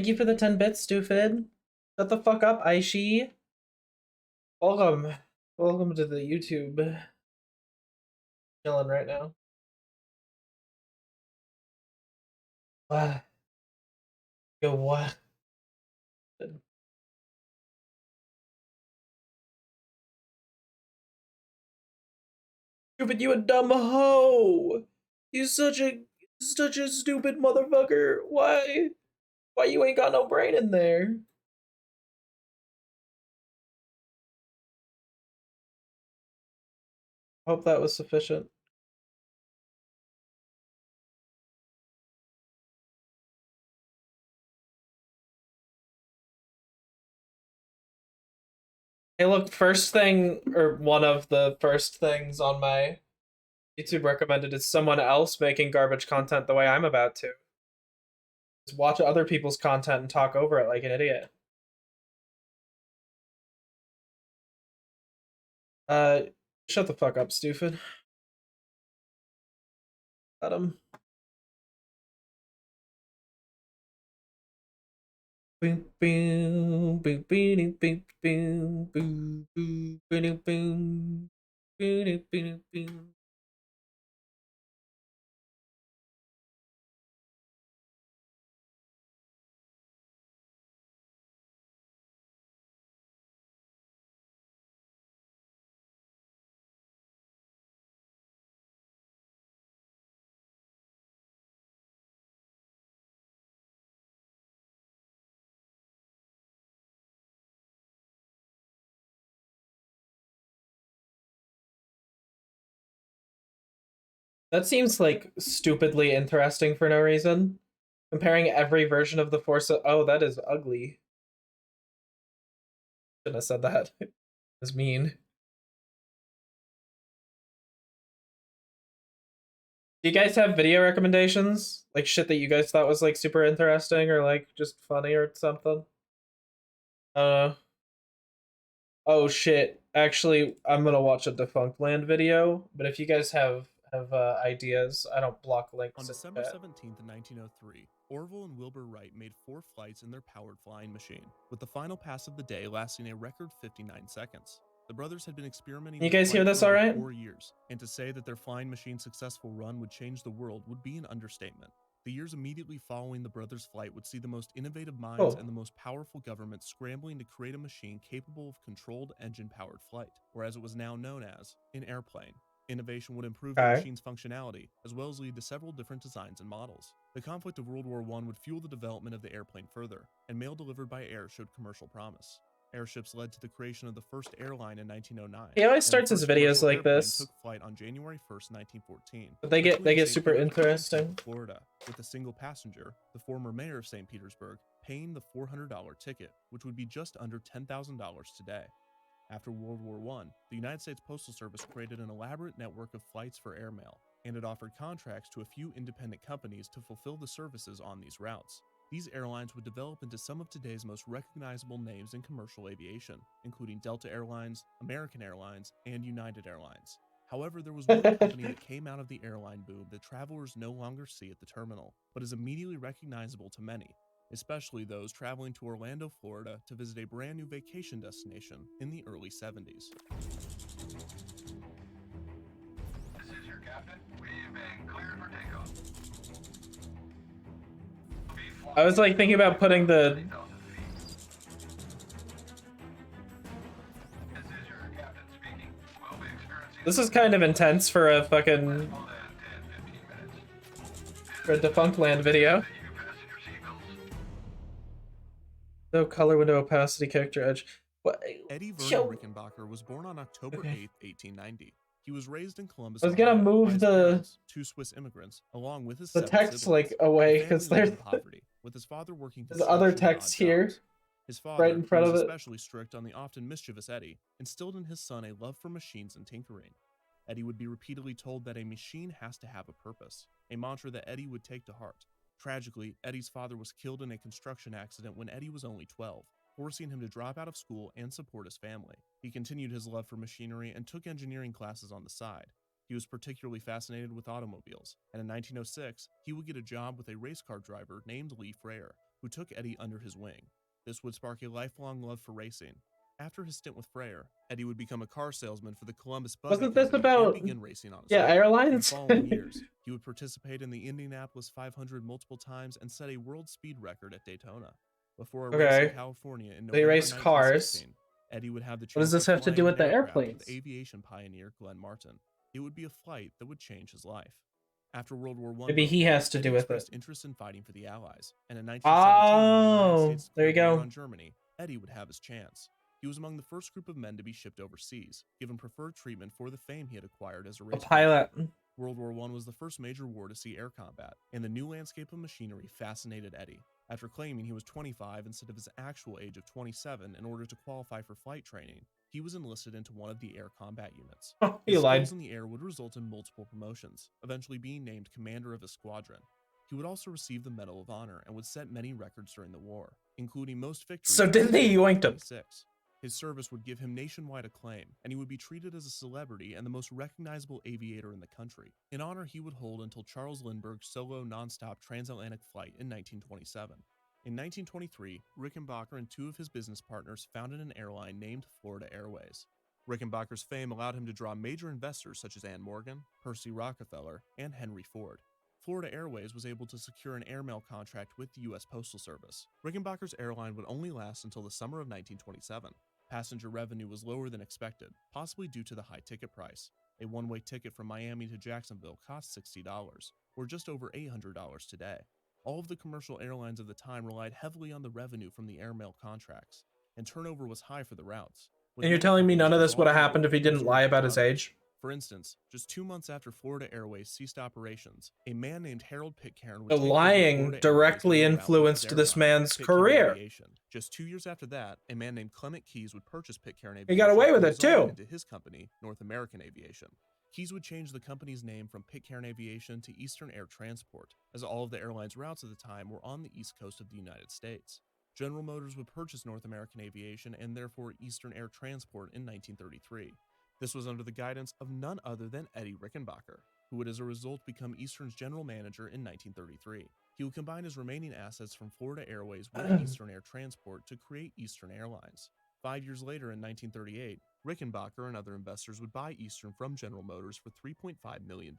Thank you for the 10 bits, stupid. Shut the fuck up, Aishi. Welcome. Welcome to the YouTube. Chilling right now. What? Yo, what? Stupid, you a dumb hoe! You such a stupid motherfucker. Why? Why you ain't got no brain in there? Hope that was sufficient. Hey, look, first thing, or one of the first things on my YouTube recommended is someone else making garbage content the way I'm about to. Just watch other people's content and talk over it like an idiot. Shut the fuck up, stupid. Let him. Boom, boom, boom, boom, boom, boom, boom, boom, boom, boom, boom, boom, boom. That seems like stupidly interesting for no reason. Comparing every version of the Force. Oh, that is ugly. Shouldn't have said that. It was mean. Do you guys have video recommendations? Like shit that you guys thought was like super interesting or like just funny or something? Oh shit. Actually, I'm gonna watch a Defunct Land video, but if you guys have ideas, I don't block links. On December 17th, 1903, Orville and Wilbur Wright made 4 flights in their powered flying machine, with the final pass of the day lasting a record 59 seconds. The brothers had been experimenting You guys hear this for all over right? 4 years, and to say that their flying machine's successful run would change the world would be an understatement. The years immediately following the brothers' flight would see the most innovative minds and the most powerful governments scrambling to create a machine capable of controlled engine-powered flight, or as it was now known as, an airplane. Innovation would improve the machine's functionality, as well as lead to several different designs and models. The conflict of World War I would fuel the development of the airplane further, and mail delivered by air showed commercial promise. Airships led to the creation of the first airline in 1909. He always starts his videos like this. Took flight on January 1st, 1914. But they get super interesting. Florida, with a single passenger, the former mayor of St. Petersburg, paying the $400 ticket, which would be just under $10,000 today. After World War I, the United States Postal Service created an elaborate network of flights for airmail, and it offered contracts to a few independent companies to fulfill the services on these routes. These airlines would develop into some of today's most recognizable names in commercial aviation, including Delta Airlines, American Airlines, and United Airlines. However, there was one company that came out of the airline boom that travelers no longer see at the terminal, but is immediately recognizable to many, especially those traveling to Orlando, Florida to visit a brand new vacation destination in the early 70s. This is your captain. We've been cleared for takeoff. I was like thinking about putting the This is kind of intense for a fucking for a Defunct Land video. No color window opacity character edge. What? Eddie Vernon Rickenbacker was born on October 8th, 1890. He was raised in Columbus. I was gonna move the 2 Swiss immigrants, along with his text siblings, like away because there's poverty, with his father working. There's other text here. His father, right in front of it, especially strict on the often mischievous Eddie, instilled in his son a love for machines and tinkering. Eddie would be repeatedly told that a machine has to have a purpose, a mantra that Eddie would take to heart. Tragically, Eddie's father was killed in a construction accident when Eddie was only 12, forcing him to drop out of school and support his family. He continued his love for machinery and took engineering classes on the side. He was particularly fascinated with automobiles, and in 1906, he would get a job with a race car driver named Lee Frere. who took Eddie under his wing. This would spark a lifelong love for racing. After his stint with Freyr, Eddie would become a car salesman for the Columbus Buggy Wasn't this Company about and begin racing on his yeah own. In the airlines? following years, he would participate in the Indianapolis 500 multiple times and set a world speed record at Daytona. Before a race in Okay. California in They November raced cars. 1916, Eddie would have the What does chance this to have to fly do in with an the aircraft airplanes? with aviation pioneer Glenn Martin. It would be a flight that would change his life. After World War I, Maybe he has to Eddie do with it. expressed interest in fighting for the Allies, and in 1917, when the United Oh, States there you declared war go. on Germany, Eddie would have his chance. He was among the first group of men to be shipped overseas, given preferred treatment for the fame he had acquired as a A race pilot. World War I was the first major war to see air combat, and the new landscape of machinery fascinated Eddie. After claiming he was 25 instead of his actual age of 27 in order to qualify for flight training, he was enlisted into one of the air combat units. Oh, he His lied. skills in the air would result in multiple promotions, eventually being named commander of his squadron. He would also receive the Medal of Honor and would set many records during the war, including most victories. So did they yoinked him? 1926. His service would give him nationwide acclaim, and he would be treated as a celebrity and the most recognizable aviator in the country, an honor he would hold until Charles Lindbergh's solo nonstop transatlantic flight in 1927. In 1923, Rickenbacker and two of his business partners founded an airline named Florida Airways. Rickenbacker's fame allowed him to draw major investors such as Ann Morgan, Percy Rockefeller, and Henry Ford. Florida Airways was able to secure an airmail contract with the U.S. Postal Service. Rickenbacker's airline would only last until the summer of 1927. Passenger revenue was lower than expected, possibly due to the high ticket price. A one-way ticket from Miami to Jacksonville cost $60, or just over $800 today. All of the commercial airlines of the time relied heavily on the revenue from the airmail contracts, and turnover was high for the routes. And you're telling me none of this would have happened if he didn't lie about his age? For instance, just 2 months after Florida Airways ceased operations, a man named Harold Pitcairn would The take over lying Florida directly Airways' influenced airline, this man's Pitcairn career. Aviation. Just 2 years after that, a man named Clement Keyes would purchase Pitcairn Aviation. He got away with and it resolve too. into his company, North American Aviation. Keyes would change the company's name from Pitcairn Aviation to Eastern Air Transport, as all of the airline's routes at the time were on the east coast of the United States. General Motors would purchase North American Aviation and therefore Eastern Air Transport in 1933. This was under the guidance of none other than Eddie Rickenbacker, who would as a result become Eastern's general manager in 1933. He would combine his remaining assets from Florida Airways with Eastern Air Transport to create Eastern Airlines. 5 years later, in 1938, Rickenbacker and other investors would buy Eastern from General Motors for $3.5 million.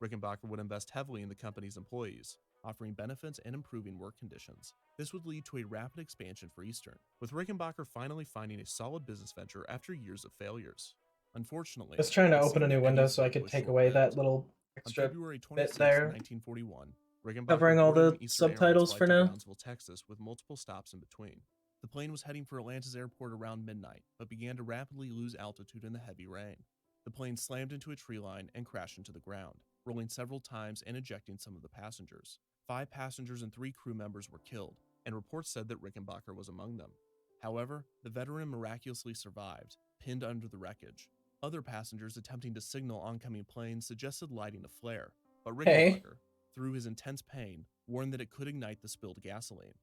Rickenbacker would invest heavily in the company's employees, offering benefits and improving work conditions. This would lead to a rapid expansion for Eastern, with Rickenbacker finally finding a solid business venture after years of failures. Unfortunately, I was trying to it open a seemed new window Eddie's so I luck could was take away that short-lived. little On extra February bit 26, there. 1941, Rickenbacker Covering all boarded the an Eastern Airlines subtitles flight for to now. Brownsville, Texas, with multiple stops in between. The plane was heading for Atlanta's airport around midnight, but began to rapidly lose altitude in the heavy rain. The plane slammed into a tree line and crashed into the ground, rolling several times and ejecting some of the passengers. 5 passengers and 3 crew members were killed, and reports said that Rickenbacker was among them. However, the veteran miraculously survived, pinned under the wreckage. Other passengers attempting to signal oncoming planes suggested lighting a flare, but Rickenbacker, through his intense pain, warned that it could ignite the spilled gasoline.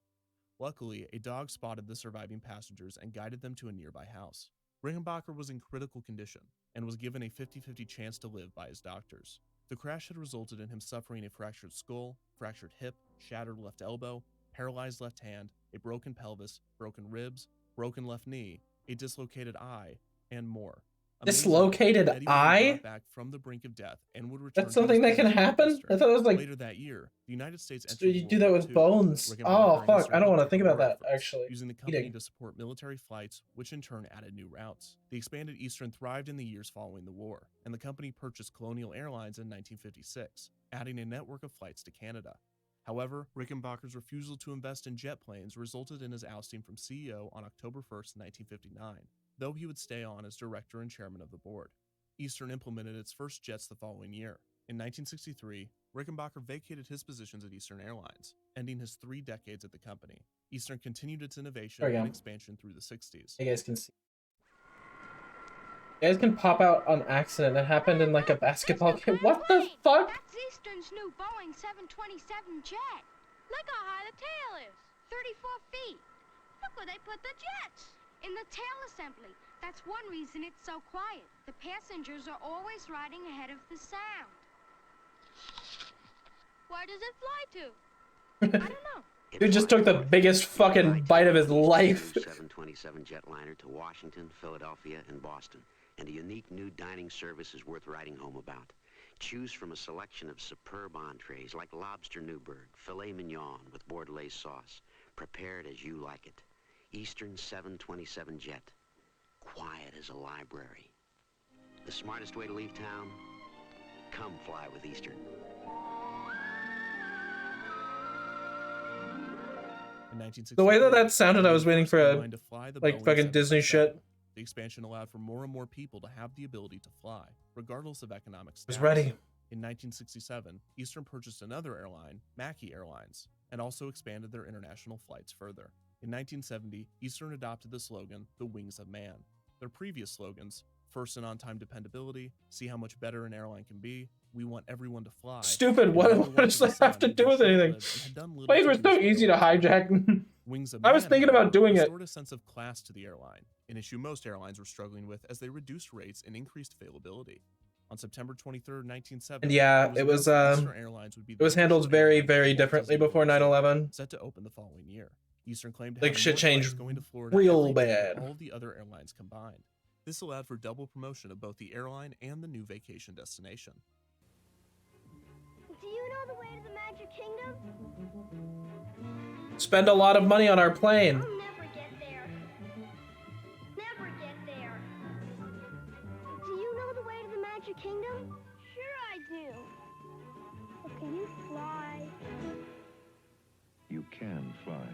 Luckily, a dog spotted the surviving passengers and guided them to a nearby house. Rickenbacker was in critical condition and was given a 50-50 chance to live by his doctors. The crash had resulted in him suffering a fractured skull, fractured hip, shattered left elbow, paralyzed left hand, a broken pelvis, broken ribs, broken left knee, a dislocated eye, and more. Dislocated Eddie would be eye? brought back from the brink of death and would return That's to his something that can position at happen? Eastern. I thought it was like Later that year, the United States so entered you World do that War with II. bones. Rickenbacker Oh and fuck, Eastern I don't want to helped think take about that over efforts, actually. using the company Eating. to support military flights, which in turn added new routes. The expanded Eastern thrived in the years following the war, and the company purchased Colonial Airlines in 1956, adding a network of flights to Canada. However, Rickenbacker's refusal to invest in jet planes resulted in his ousting from CEO on October 1st, 1959, though he would stay on as director and chairman of the board. Eastern implemented its first jets the following year. In 1963, Rickenbacker vacated his positions at Eastern Airlines, ending his 3 decades at the company. Eastern continued its innovation and expansion through the 60s. You guys can see. You guys can pop out on accident. It happened in like a basketball game. What the fuck? That's Eastern's new Boeing 727 jet. Look how high the tail is. 34 feet. Look where they put the jets. In the tail assembly. That's one reason it's so quiet. The passengers are always riding ahead of the sound. Where does it fly to? I don't know. Dude just took the biggest fucking bite of his life. 727 jetliner to Washington, Philadelphia, and Boston, and a unique new dining service is worth writing home about. Choose from a selection of superb entrees like lobster Newburg, filet mignon with Bordelaise sauce, prepared as you like it. Eastern 727 jet, quiet as a library. The smartest way to leave town? Come fly with Eastern. In 1963, The way that sounded, I was waiting for a to fly the like Boeing fucking Disney 737. shit. The expansion allowed for more and more people to have the ability to fly, regardless of economic status. Was ready. In 1967, Eastern purchased another airline, Mackey Airlines, and also expanded their international flights further. In 1970, Eastern adopted the slogan, "The Wings of Man." Their previous slogans, "First and on-time dependability," "See how much better an airline can be," "We want everyone to fly." Stupid. What does that have to do with anything? Planes were so easy to hijack. Wings of I was Man, thinking about however, doing it. restored a sense of class to the airline, an issue most airlines were struggling with as they reduced rates and increased availability. On September 23rd, 1970, And yeah, it was announced Eastern Airlines would be the handled official very, airline for very Walt differently Disney before World, 9/11. set to open the following year. Eastern claimed to Like, have shit more changed flights going to Florida real every day than bad. all the other airlines combined. This allowed for double promotion of both the airline and the new vacation destination. Do you know the way to the Magic Kingdom? Spend a lot of money on our plane. I'll never get there. Never get there. Do you know the way to the Magic Kingdom? Sure I do. But can you fly? You can fly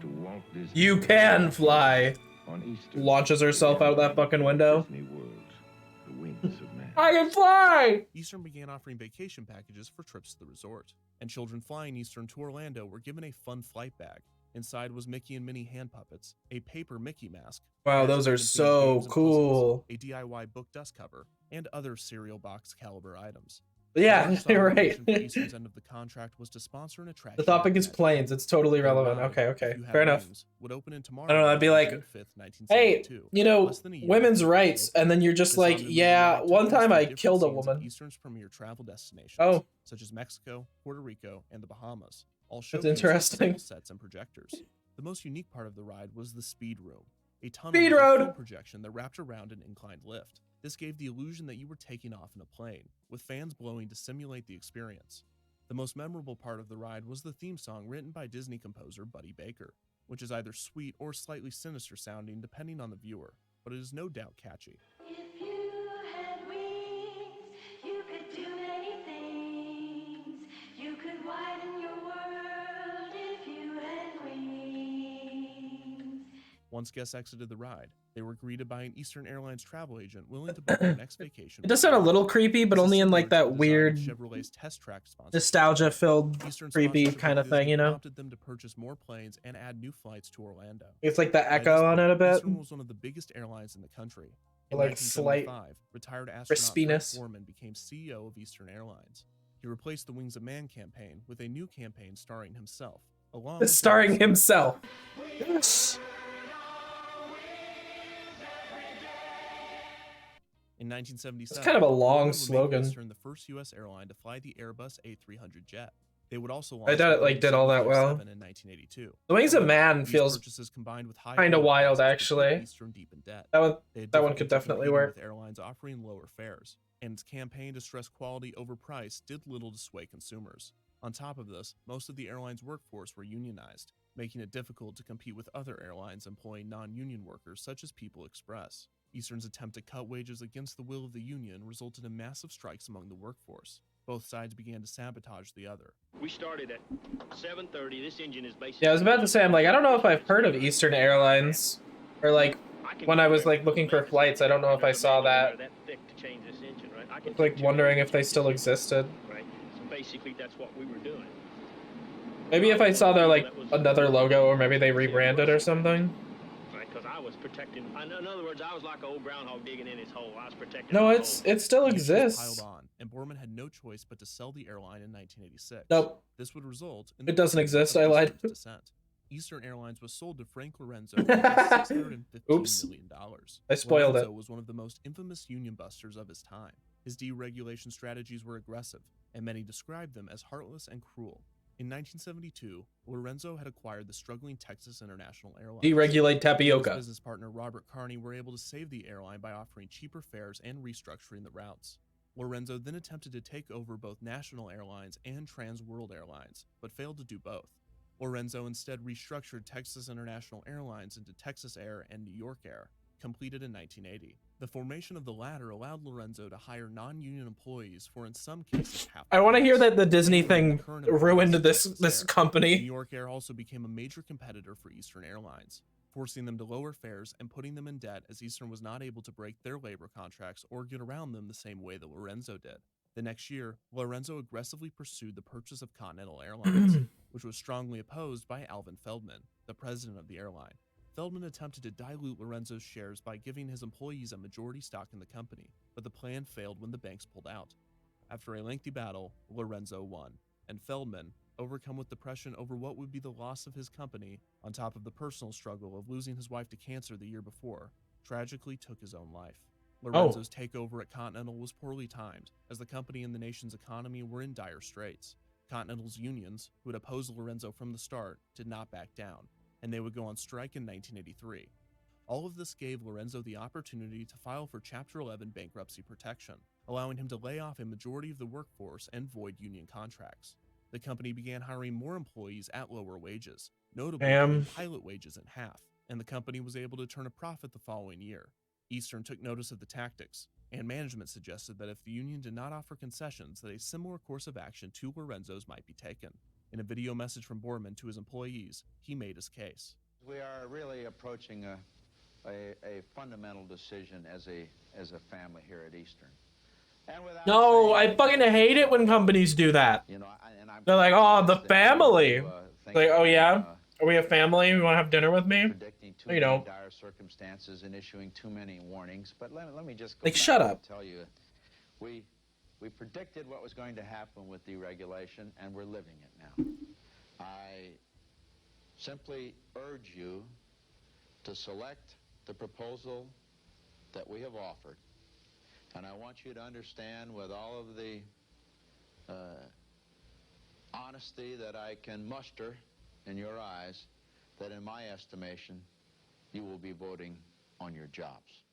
to Walt Disney. You can fly. On Easter. Launches herself out of that fucking window. Disney World, the Wings of Man. I can fly. Eastern began offering vacation packages for trips to the resort, and children flying Eastern to Orlando were given a fun flight bag. Inside was Mickey and Minnie hand puppets, a paper Mickey mask. Wow, those are magic and themed so games and cool. puzzles, a DIY book dust cover, and other cereal box caliber items. Yeah, The large you're right. obligation for Eastern's end of the contract was to sponsor an attraction. The topic is event. planes. It's totally Their relevant. ride, Okay, If okay. You Have Fair enough. Wings, would open in tomorrow. I don't know, I'd be like, June 5th, Hey, 1972. you know, Less than a year women's after the rights, opening. and then you're just This like, on-demand yeah, took one us time through I different killed a scenes of woman. Eastern's premier travel destinations, Oh. such as Mexico, Puerto Rico, and the Bahamas. All That's showcased with interesting. table sets and projectors. The most unique part of the ride was the speed room, a tunnel Speed with a road. film projection that wrapped around an inclined lift. This gave the illusion that you were taking off in a plane, with fans blowing to simulate the experience. The most memorable part of the ride was the theme song written by Disney composer Buddy Baker, which is either sweet or slightly sinister sounding depending on the viewer, but it is no doubt catchy. If you had wings, you could do many things. You could widen your world if you had wings. Once guests exited the ride, they were greeted by an Eastern Airlines travel agent willing to book their next vacation. It does sound a little creepy, but This is only in similar like to that the design of weird Chevrolet's test track sponsorship. nostalgia-filled, Eastern creepy sponsorship kind of with thing, Disney you know? prompted them to purchase more planes and add new flights to Orlando. It's like the By this echo on it a point, bit. Eastern was one of the biggest airlines in the country. In Like slight 1975, retired astronaut Frank crispiness. Borman became CEO of Eastern Airlines. He replaced the Wings of Man campaign with a new campaign starring himself, along with Starring others. himself. Yes. In 1977, It's kind of a long Borman would make slogan. Eastern the first U.S. airline to fly the Airbus A300 jet. They would also I launch doubt the it, like, Boeing did all that well. 757 in 1982. The Wings of Man These feels purchases combined with high kinda oil wild, prices would put actually. Eastern deep in debt. that one. They had That one difficulty could definitely competing work. with airlines offering lower fares, and its campaign to stress quality over price did little to sway consumers. On top of this, most of the airline's workforce were unionized, making it difficult to compete with other airlines employing non-union workers such as People Express. Eastern's attempt to cut wages against the will of the union resulted in massive strikes among the workforce. Both sides began to sabotage the other. We started at 7:30. This engine is basically. Yeah, I was about to say, I'm like, I don't know if I've heard of Eastern Airlines, or like when I was like looking for flights, I don't know if I saw that. That thick to change this engine, right? I can Like teach you wondering that, if they still existed. Right. So basically, that's what we were doing. Maybe if I saw their like another logo, or maybe they rebranded or something. Right, because I was protecting. In other words, I was like an old groundhog digging in his hole. I was protecting. No, his hole. it still The issues exists. piled on, and Borman had no choice but to sell the airline in 1986. Nope. This would result in It doesn't exist, I lied. Eastern's descent. Eastern Airlines was sold to Frank Lorenzo for $615 Oops. million. I spoiled Lorenzo it. was one of the most infamous union busters of his time. His deregulation strategies were aggressive, and many described them as heartless and cruel. In 1972, Lorenzo had acquired the struggling Texas International Airlines. Deregulate His tapioca. business partner Robert Carney were able to save the airline by offering cheaper fares and restructuring the routes. Lorenzo then attempted to take over both National Airlines and Trans World Airlines, but failed to do both. Lorenzo instead restructured Texas International Airlines into Texas Air and New York Air, completed in 1980. The formation of the latter allowed Lorenzo to hire non-union employees for, in some cases, half. I want to hear that the Disney thing Current employees ruined of this Texas Air. New company. York Air also became a major competitor for Eastern Airlines, forcing them to lower fares and putting them in debt as Eastern was not able to break their labor contracts or get around them the same way that Lorenzo did. The next year, Lorenzo aggressively pursued the purchase of Continental Airlines, which was strongly opposed by Alvin Feldman, the president of the airline. Feldman attempted to dilute Lorenzo's shares by giving his employees a majority stock in the company, but the plan failed when the banks pulled out. After a lengthy battle, Lorenzo won, and Feldman, overcome with depression over what would be the loss of his company, on top of the personal struggle of losing his wife to cancer the year before, tragically took his own life. Lorenzo's takeover at Continental was poorly timed, as the company and the nation's economy were in dire straits. Continental's unions, who had opposed Lorenzo from the start, did not back down, and they would go on strike in 1983. All of this gave Lorenzo the opportunity to file for Chapter 11 bankruptcy protection, allowing him to lay off a majority of the workforce and void union contracts. The company began hiring more employees at lower wages, notably cutting pilot wages in half, and the company was able to turn a profit the following year. Eastern took notice of the tactics, and management suggested that if the union did not offer concessions, that a similar course of action to Lorenzo's might be taken. In a video message from Borman to his employees, he made his case. We are really approaching a fundamental decision as a family here at Eastern. No, I fucking hate it when companies do that. You know, They're like, oh, the family. Like, oh yeah, are we a family? You want to have dinner with me? predicting too You know. many dire circumstances and issuing too many warnings. But let me just go Like, back shut and up. tell you, we predicted what was going to happen with deregulation, and we're living it now. I simply urge you to select the proposal that we have offered. And I want you to understand, with all of the honesty that I can muster in your eyes, that in my estimation, you will be voting on your jobs.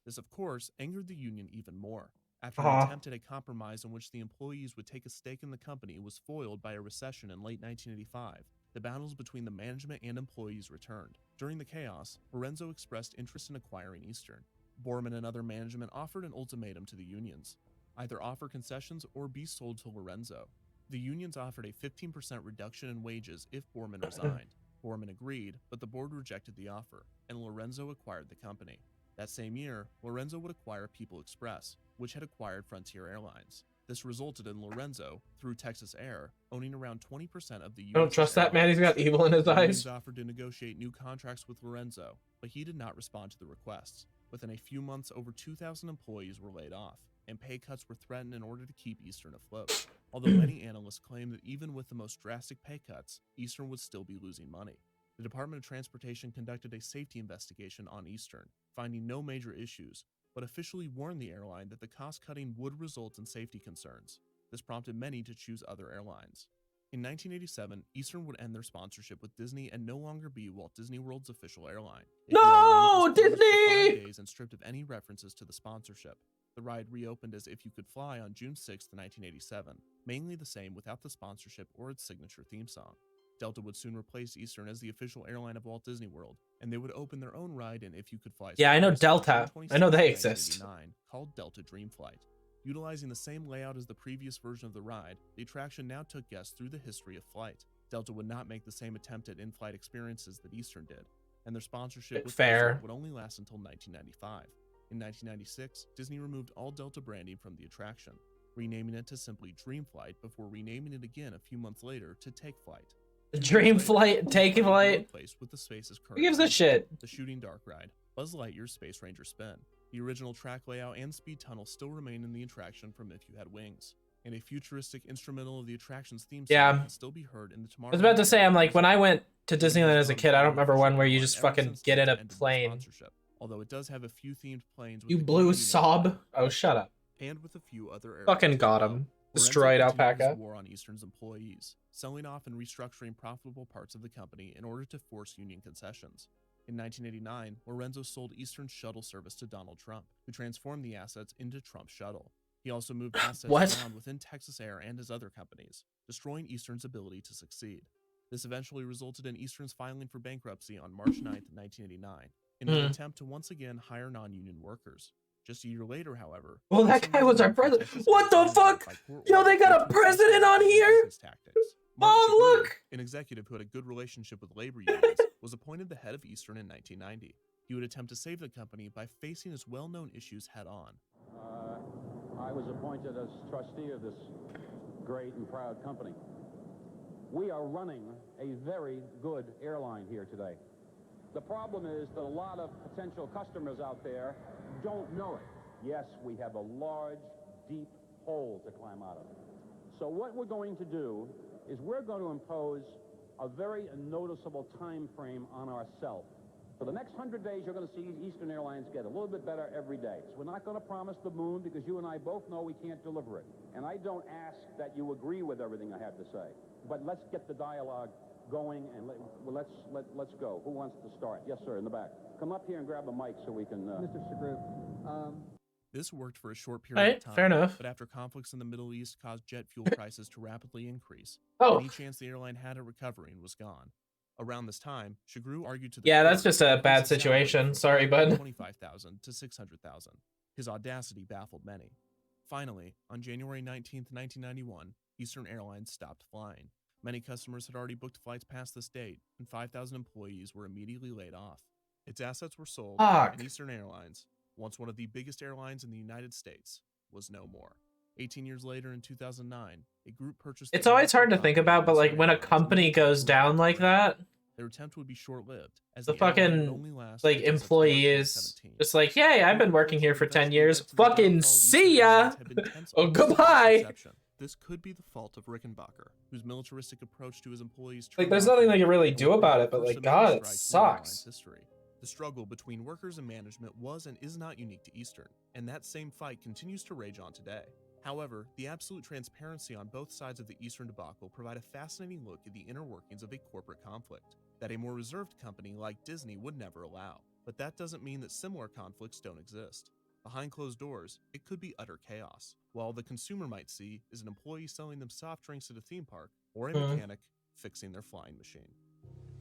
This, of course, angered the union even more. After an attempt at a compromise in which the employees would take a stake in the company was foiled by a recession in late 1985, the battles between the management and employees returned. During the chaos, Lorenzo expressed interest in acquiring Eastern. Borman and other management offered an ultimatum to the unions: either offer concessions or be sold to Lorenzo. The unions offered a 15% reduction in wages if Borman resigned. Borman agreed, but the board rejected the offer, and Lorenzo acquired the company. That same year, Lorenzo would acquire People Express, which had acquired Frontier Airlines. This resulted in Lorenzo, through Texas Air, owning around 20% of the U.S. I don't trust that man. He's got evil in his The eyes. unions offered to negotiate new contracts with Lorenzo, but he did not respond to the requests. Within a few months, over 2,000 employees were laid off, and pay cuts were threatened in order to keep Eastern afloat. Although many analysts claim that even with the most drastic pay cuts, Eastern would still be losing money. The Department of Transportation conducted a safety investigation on Eastern, finding no major issues, but officially warned the airline that the cost-cutting would result in safety concerns. This prompted many to choose other airlines. In 1987, Eastern would end their sponsorship with Disney and no longer be Walt Disney World's official airline. No, Disney! For 5 days and stripped of any references to the sponsorship. The ride reopened as If You Could Fly on June 6, 1987, mainly the same without the sponsorship or its signature theme song. Delta would soon replace Eastern as the official airline of Walt Disney World, and they would open their own ride in If You Could Fly. Yeah, I know service on Delta. June I know 26, they exist. 1989, called Delta Dream Flight. Utilizing the same layout as the previous version of the ride, the attraction now took guests through the history of flight. Delta would not make the same attempt at in-flight experiences that Eastern did, and their sponsorship with Delta would only last until 1995. In 1996, Disney removed all Delta branding from the attraction, renaming it to simply Dream Flight before renaming it again a few months later to Take Flight. Dream Flight, Take Flight. With the space's current Who gives a shit? The Shooting Dark ride, Buzz Lightyear's Space Ranger Spin. The original track layout and speed tunnel still remain in the attraction from If You Had Wings, and a futuristic instrumental of the attraction's theme song can still be heard in the Tomorrow. I was about to say, I'm like, when I went to Disneyland as a kid, I don't remember one where you just fucking get in a plane. Although it does have a few themed planes. You blew sob? Oh, shut up. And with a few other fucking got him. Destroyed Lorenzo continued his alpaca. war on Eastern's employees, selling off and restructuring profitable parts of the company in order to force union concessions. In 1989, Lorenzo sold Eastern's shuttle service to Donald Trump, who transformed the assets into Trump's shuttle. He also moved assets What? around within Texas Air and his other companies, destroying Eastern's ability to succeed. This eventually resulted in Eastern's filing for bankruptcy on March 9, 1989, in an attempt to once again hire non-union workers. Just a year later, however, Well, that Eastern guy was was our removed from president. Texas What Air the and revoked fuck? by court Yo, order they got due a to his president on mismanagement of here? business tactics. Martin Mom, Shapiro, look! an executive who had a good relationship with labor unions, was appointed the head of Eastern in 1990. He would attempt to save the company by facing his well-known issues head-on. I was appointed as trustee of this great and proud company. We are running a very good airline here today. The problem is that a lot of potential customers out there don't know it. Yes, we have a large, deep hole to climb out of. So what we're going to do is we're going to impose a very noticeable time frame on ourselves. For the next 100 days, you're going to see Eastern Airlines get a little bit better every day. So we're not going to promise the moon because you and I both know we can't deliver it. And I don't ask that you agree with everything I have to say. But let's get the dialogue going and let's go. Who wants to start? Yes, sir, in the back. Come up here and grab a mic so we can... Mr. Shagru, This worked for a short period Right, of time, fair enough. but after conflicts in the Middle East caused jet fuel prices to rapidly increase, Oh. any chance the airline had at recovering was gone. Around this time, Shagru argued to the Yeah, court that's just to a increase bad his salary situation. from Sorry, bud. $25,000 to $600,000. His audacity baffled many. Finally, on January 19, 1991, Eastern Airlines stopped flying. Many customers had already booked flights past this date, and 5,000 employees were immediately laid off. Its assets were sold, Fuck. and Eastern Airlines, once one of the biggest airlines in the United States, was no more. 18 years later, in 2009, a group purchased... It's always hard to think about, but like when a company goes down like that, their attempt would be short-lived, as the airline would fucking only last like until employee September is 2017. just like, hey, I've been working here for 10 years. Investigate into the Fucking downfall of see Eastern ya. Airlines have been tense Oh, ever since its goodbye. inception. This could be the fault of Rickenbacker, whose militaristic approach to his employees... Like, there's nothing they can really do about it, but like, God, it sucks. History. The struggle between workers and management was and is not unique to Eastern, and that same fight continues to rage on today. However, the absolute transparency on both sides of the Eastern debacle provide a fascinating look at the inner workings of a corporate conflict that a more reserved company like Disney would never allow. But that doesn't mean that similar conflicts don't exist. Behind closed doors, it could be utter chaos, while the consumer might see is an employee selling them soft drinks at a theme park or a mechanic fixing their flying machine.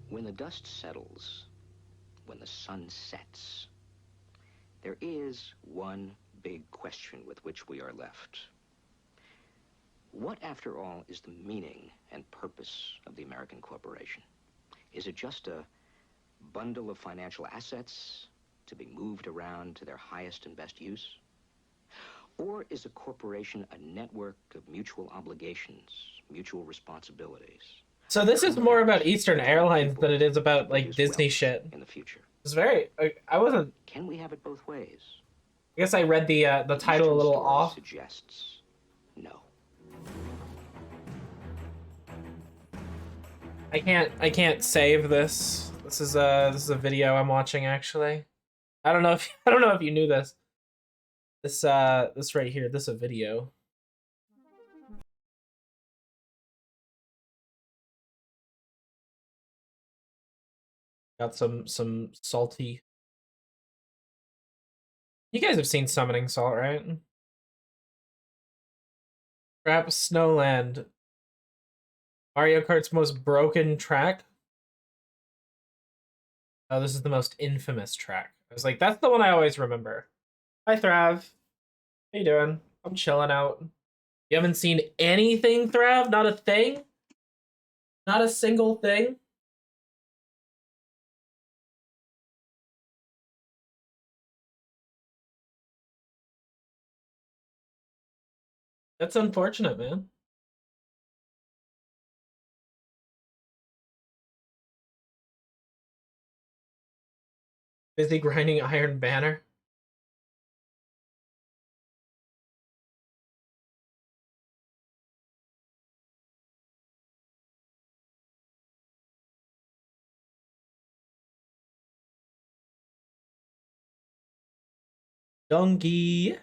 When the dust settles, when the sun sets, there is one big question with which we are left. What, after all, is the meaning and purpose of the American corporation? Is it just a bundle of financial assets to be moved around to their highest and best use? Or is a corporation a network of mutual obligations, mutual responsibilities? So this is more about Eastern Airlines than it is about like Disney shit. In the future. It's very. I wasn't. Can we have it both ways? I guess I read the title a little Story off. Suggests no. I can't save this. This is a video I'm watching actually. I don't know if you knew this. This right here, this is a video. Got some salty. You guys have seen Summoning Salt, right? Perhaps Snowland. Mario Kart's most broken track. Oh, this is the most infamous track. I was like, that's the one I always remember. Hi, Thrav. How you doing? I'm chilling out. You haven't seen anything, Thrav? Not a thing? Not a single thing? That's unfortunate, man. Busy grinding Iron Banner. Donkey.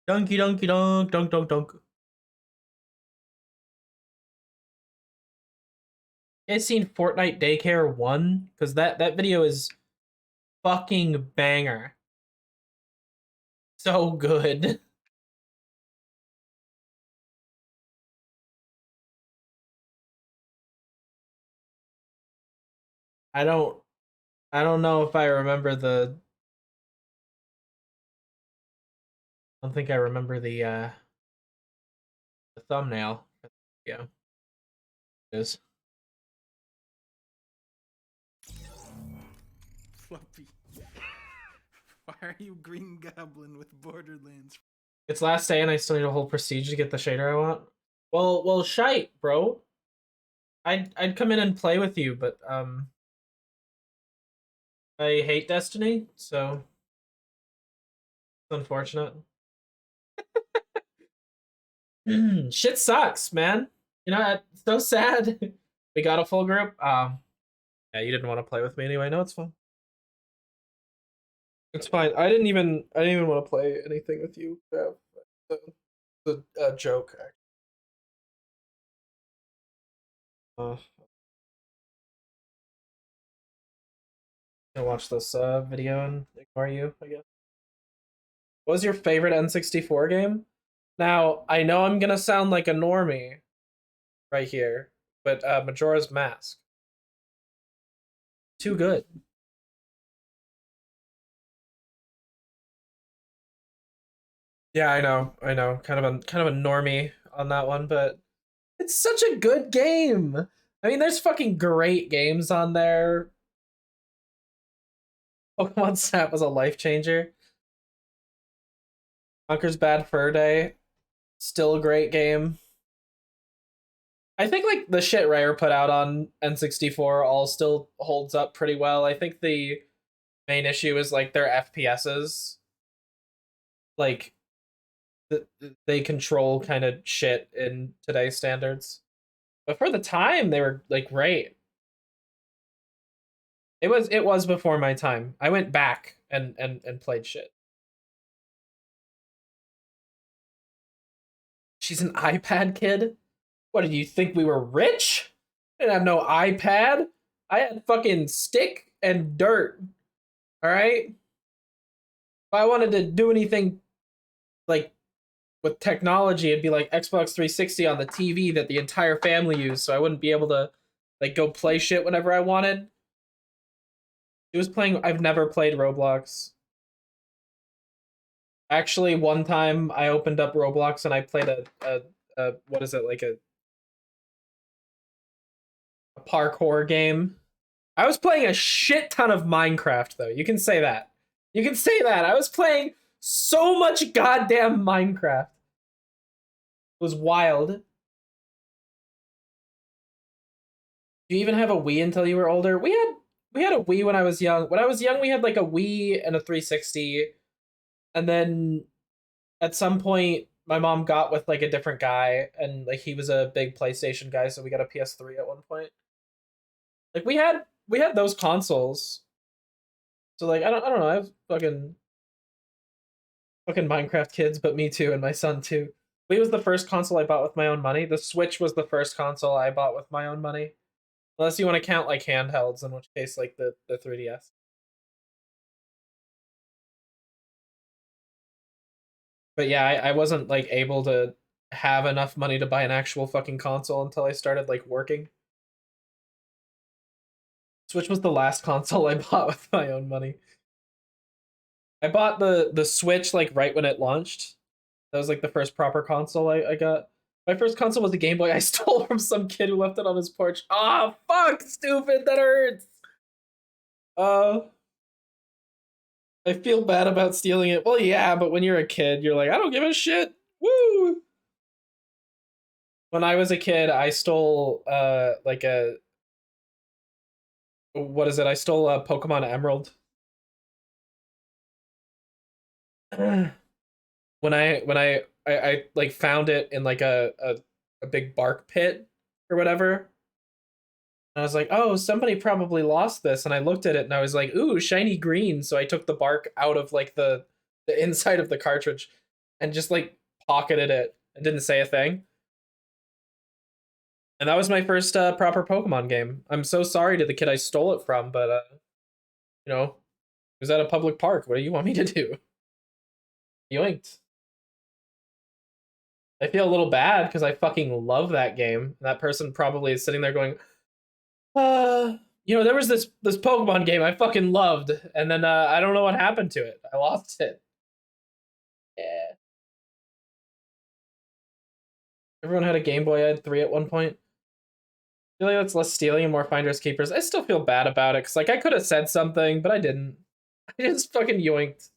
Donkey, donkey, donk, donk, donk, donk. You guys seen Fortnite Daycare 1? Because that video is fucking banger. So good. I don't know if I remember I don't think I remember the thumbnail. Yeah. It is. Fluffy. Why are you Green Goblin with Borderlands? It's last day and I still need a whole procedure to get the shader I want. Well, shite, bro. I'd come in and play with you, but I hate Destiny, so it's unfortunate. Shit sucks, man. You know, it's so sad. We got a full group. Yeah, you didn't want to play with me anyway. No, it's fine. It's fine. I didn't even want to play anything with you. The joke. Gonna watch this video and ignore you, I guess. What was your favorite N64 game? Now, I know I'm gonna sound like a normie right here, but Majora's Mask. Too good. Yeah, I know. Kind of a normie on that one, but it's such a good game. I mean, there's fucking great games on there. Pokemon Snap was a life changer. Conker's Bad Fur Day, still a great game. I think like the shit Rare put out on N64 all still holds up pretty well. I think the main issue is like their FPSs. Like they control kind of shit in today's standards. But for the time they were like great. It was before my time. I went back and played shit. She's an iPad kid? What did you think we were rich? I didn't have no iPad. I had fucking stick and dirt. All right? If I wanted to do anything like with technology, it'd be like Xbox 360 on the TV that the entire family used, so I wouldn't be able to like go play shit whenever I wanted. She was playing I've never played Roblox. Actually, one time I opened up Roblox and I played a what is it, like a parkour game. I was playing a shit ton of Minecraft though. You can say that. You can say that. I was playing so much goddamn Minecraft. It was wild. Do you even have a Wii until you were older? We had a Wii when I was young. When I was young, we had like a Wii and a 360. And then at some point my mom got with like a different guy and like he was a big PlayStation guy, so we got a PS3 at one point. Like we had those consoles. So like I don't know, I was fucking Minecraft kids, but me too and my son too. Wii was the first console I bought with my own money. The Switch was the first console I bought with my own money. Unless you want to count like handhelds, in which case like the 3DS. But yeah, I wasn't like able to have enough money to buy an actual fucking console until I started like working. Switch was the last console I bought with my own money. I bought the Switch like right when it launched. That was like the first proper console I got. My first console was a Game Boy I stole from some kid who left it on his porch. Ah, oh, fuck, stupid, that hurts. I feel bad about stealing it. Well, yeah, but when you're a kid, you're like, I don't give a shit. Woo! When I was a kid, I stole like a what is it? I stole a Pokemon Emerald. when I like found it in like a big bark pit or whatever. And I was like, oh, somebody probably lost this. And I looked at it and I was like, ooh, shiny green. So I took the bark out of like the inside of the cartridge and just like pocketed it and didn't say a thing. And that was my first proper Pokemon game. I'm so sorry to the kid I stole it from, but you know, it was at a public park. What do you want me to do? Yoinked. I feel a little bad because I fucking love that game. That person probably is sitting there going, you know, there was this Pokemon game I fucking loved, and then I don't know what happened to it. I lost it. Yeah. Everyone had a Game Boy. I had 3 at one point. I feel like that's less stealing and more finders keepers. I still feel bad about it because like I could have said something, but I didn't. I just fucking yoinked.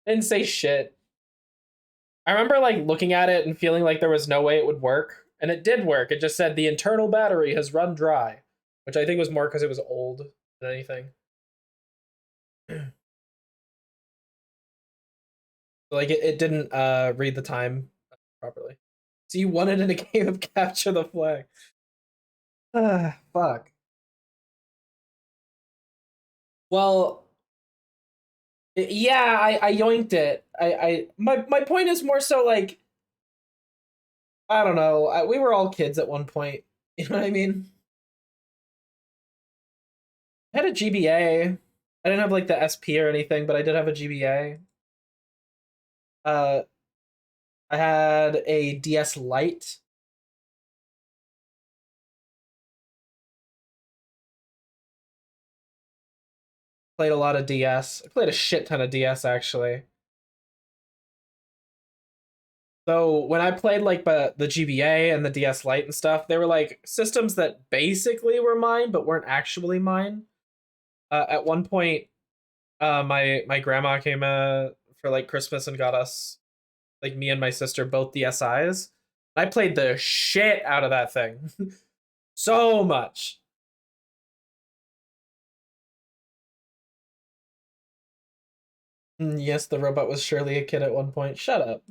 I didn't say shit. I remember like looking at it and feeling like there was no way it would work, and it did work. It just said the internal battery has run dry, which I think was more because it was old than anything. Like it didn't read the time properly. So you won it in a game of capture the flag. Fuck. Well, yeah, I yoinked it. My point is more so like, I don't know. We were all kids at one point. You know what I mean? I had a GBA. I didn't have like the SP or anything, but I did have a GBA. I had a DS Lite. Played a lot of DS. I played a shit ton of DS actually. So when I played like the GBA and the DS Lite and stuff, they were like systems that basically were mine but weren't actually mine. At one point, my grandma came for like Christmas and got us, like me and my sister, both DSIs. I played the shit out of that thing. So much. Yes, the robot was surely a kid at one point. Shut up.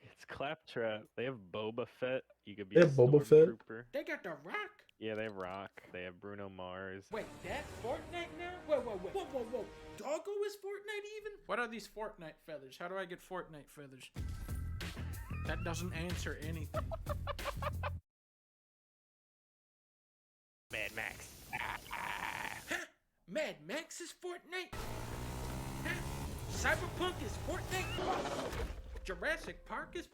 It's Claptrap. They have Boba Fett. You could be They a have Boba Fett? stormtrooper. They got the Rock. Yeah, they have Rock. They have Bruno Mars. Wait, that's Fortnite now? Whoa. Doggo is Fortnite even? What are these Fortnite feathers? How do I get Fortnite feathers? That doesn't answer anything. Mad Max. Huh? Mad Max is Fortnite? Huh? Cyberpunk is Fortnite? Jurassic Park is...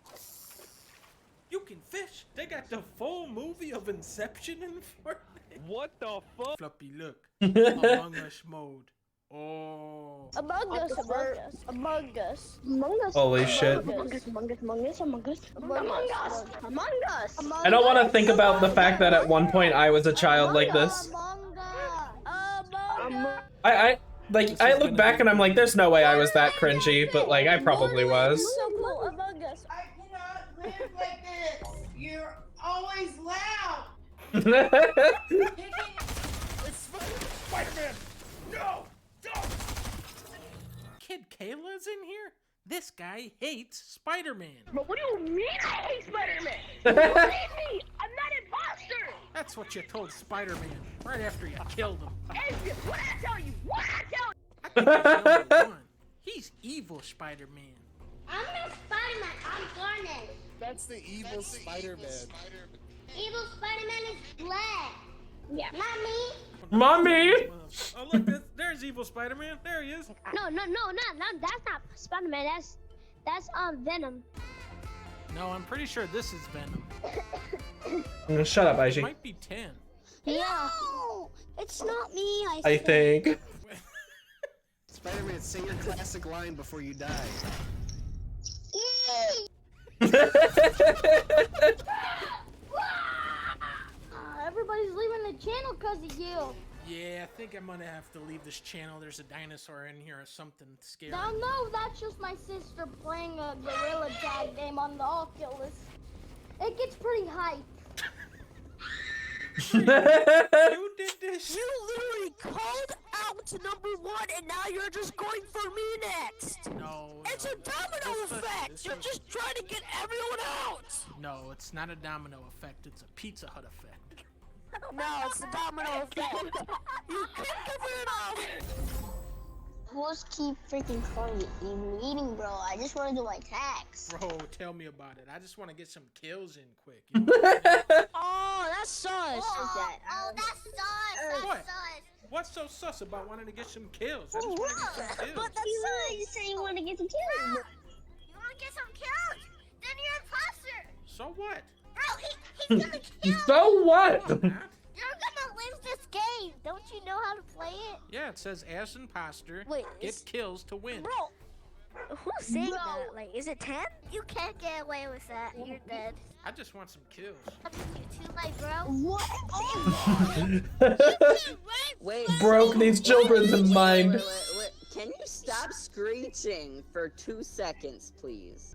You can fish. They got the full movie of Inception in Fortnite. What the fuck? Fluffy, look. Among Us mode. Oh. Among Us. Holy shit. Among Us. I don't want to think about the fact that at one point I was a child like this. I look back and I'm like, there's no way I was that cringy, but like I probably was. So cool. Among Us. I cannot live like this. You're always loud. It's Spider-Man. No. Kid Kayla's in here? This guy hates Spider-Man. But what do you mean I hate Spider-Man? Believe me, I'm not an imposter. That's what you told Spider-Man right after you killed him. Adrian, what I tell you? I think that's number one. He's evil Spider-Man. I'm not Spider-Man, I'm Garnet. That's the evil Spider-Man. Evil Spider-Man is black. Yeah. Not me. Mommy! Oh, look, there's evil Spider-Man. There he is. No, that's not Spider-Man. That's Venom. No, I'm pretty sure this is Venom. Shut up, It Aiji. might be 10. Yeah. No, it's not me. I think. Spider-Man, say your classic line before you die. Everybody's leaving the channel because of you. Yeah, I think I'm gonna have to leave this channel. There's a dinosaur in here or something scary. No, that's just my sister playing a gorilla tag game on the Oculus. It gets pretty hype. You did this? You literally called out to #1 and now you're just going for me next. No. It's a domino effect. You're just trying to get everyone out. No, it's not a domino effect. It's a Pizza Hut effect. No, it's a domino effect. You can't cover it up. What bros keep freaking calling me eating, bro. I just want to do my tax. Bro, tell me about it. I just want to get some kills in quick. You know what I mean? Oh, that's sus. Oh, that's sus. What? What's so sus about wanting to get some kills? I just want to get some kills. But that's sus. You say you want to get some kills. You want to get some kills? Then you're an imposter. So what? Bro, he's gonna kill So what? You're gonna lose this game. Don't you know how to play it? Yeah, it says as imposter, Wait, get kills to win. Bro, who's saying that? Like, is it 10? You can't get away with that. You're dead. I just want some kills. You too late, bro. What? Wait. Broke these children's in mind. Wait. Can you stop screeching for 2 seconds, please?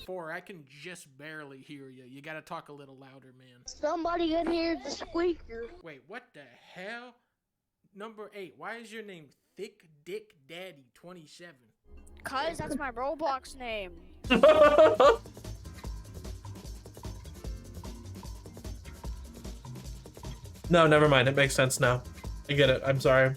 Four, I can just barely hear you. You gotta talk a little louder, man. Somebody in here the squeaker. Wait, what the hell? Number 8, why is your name Thick Dick Daddy 27? Cause that's my Roblox name. No, never mind. It makes sense now. I get it. I'm sorry.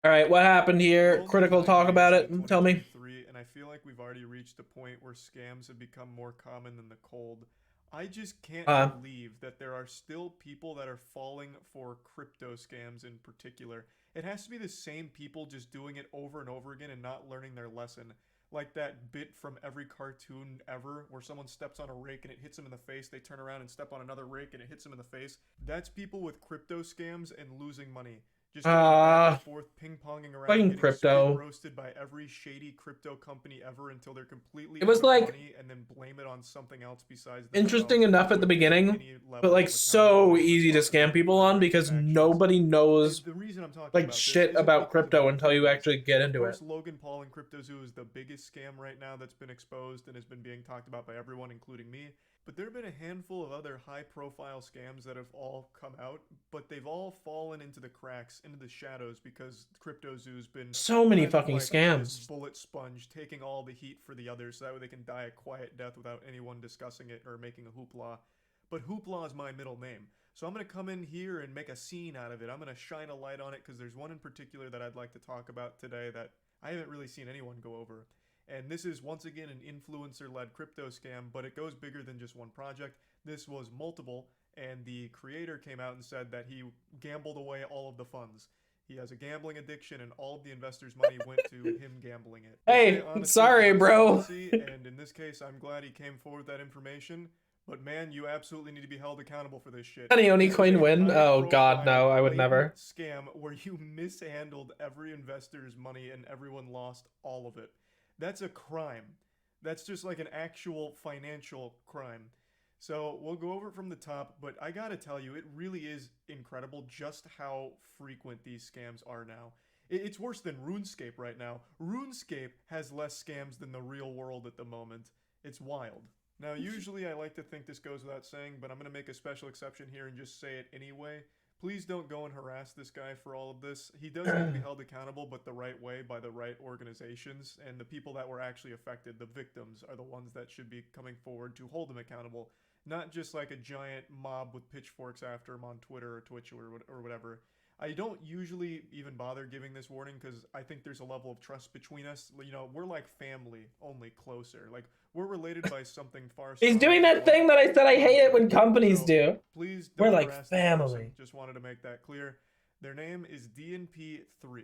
All right, what happened here? Critical talk about it. Tell me. And I feel like we've already reached a point where scams have become more common than the cold. I just can't believe that there are still people that are falling for crypto scams in particular. It has to be the same people just doing it over and over again and not learning their lesson. Like that bit from every cartoon ever where someone steps on a rake and it hits them in the face, they turn around and step on another rake and it hits them in the face. That's people with crypto scams and losing money. Just going back and forth, ping-ponging around, fucking getting crypto. roasted by every shady crypto company ever until they're completely It was out of like- money and then blame it on something else besides Interesting themselves enough at the beginning, any level but like of so easy to scam people on because nobody knows The reason I'm talking like about this shit isn't about because crypto of until you actually get into it. First, Logan Paul and CryptoZoo is the biggest scam right now that's been exposed and has been being talked about by everyone, including me. But there have been a handful of other high-profile scams that have all come out, but they've all fallen into the cracks, into the shadows, because CryptoZoo's been So many kind of fucking like scams. this bullet sponge, taking all the heat for the others, so that way they can die a quiet death without anyone discussing it or making a hoopla. But hoopla is my middle name. So I'm going to come in here and make a scene out of it. I'm going to shine a light on it because there's one in particular that I'd like to talk about today that I haven't really seen anyone go over. And this is once again an influencer-led crypto scam, but it goes bigger than just one project. This was multiple, and the creator came out and said that he gambled away all of the funds. He has a gambling addiction, and all of the investors' money went to him gambling it. Hey, They say, honestly, sorry, that's bro. policy, and in this case, I'm glad he came forward with that information. But man, you absolutely need to be held accountable for this shit. Any Oni This is coin a win? Oh god, no, I would blatant never. Scam where you mishandled every investor's money and everyone lost all of it. That's a crime. That's just like an actual financial crime. So we'll go over it from the top, but I gotta tell you, it really is incredible just how frequent these scams are now. It's worse than RuneScape right now. RuneScape has less scams than the real world at the moment. It's wild. Now, usually I like to think this goes without saying, but I'm going to make a special exception here and just say it anyway. Please don't go and harass this guy for all of this. He does need to be held accountable, but the right way by the right organizations, and the people that were actually affected, the victims, are the ones that should be coming forward to hold him accountable. Not just like a giant mob with pitchforks after him on Twitter or Twitch or whatever. I don't usually even bother giving this warning because I think there's a level of trust between us. You know, we're like family, only closer. Like, we're related by something far He's stronger doing than that thing that I said I hate it when companies So, do. Please We're don't like harass this person. family. Just wanted to make that clear. Their name is DNP3.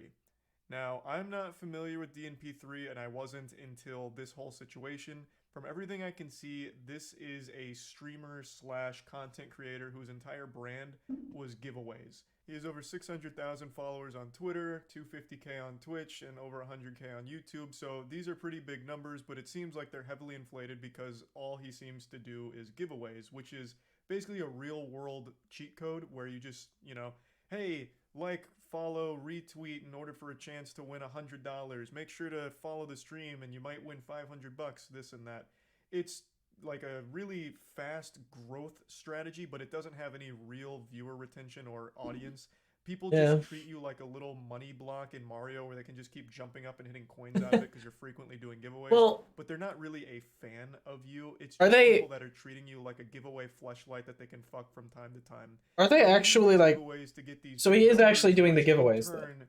Now, I'm not familiar with DNP3, and I wasn't until this whole situation. From everything I can see, this is a streamer slash content creator whose entire brand was giveaways. He has over 600,000 followers on Twitter, 250k on Twitch, and over 100k on YouTube, so these are pretty big numbers, but it seems like they're heavily inflated because all he seems to do is giveaways, which is basically a real-world cheat code where you just, you know, hey, like, follow, retweet in order for a chance to win $100. Make sure to follow the stream and you might win $500, this and that. It's like a really fast growth strategy, but it doesn't have any real viewer retention or audience. People Yeah. just treat you like a little money block in Mario where they can just keep jumping up and hitting coins out of it because you're frequently doing giveaways. Well- but they're not really a fan of you. It's Are just they- people that are treating you like a giveaway fleshlight that they can fuck from time to time. Are they They use actually these like? giveaways to get these So he is numbers, actually doing the which in giveaways. Then. turn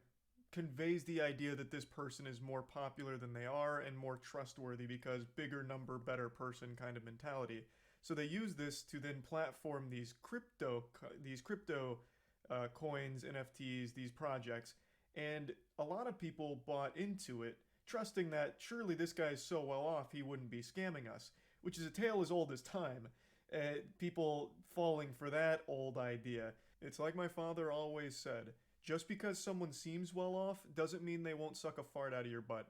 conveys the idea that this person is more popular than they are and more trustworthy because bigger number, better person kind of mentality. So they use this to then platform these crypto coins, NFTs, these projects, and a lot of people bought into it, trusting that surely this guy's so well off he wouldn't be scamming us, which is a tale as old as time. People falling for that old idea. It's like my father always said, just because someone seems well off doesn't mean they won't suck a fart out of your butt.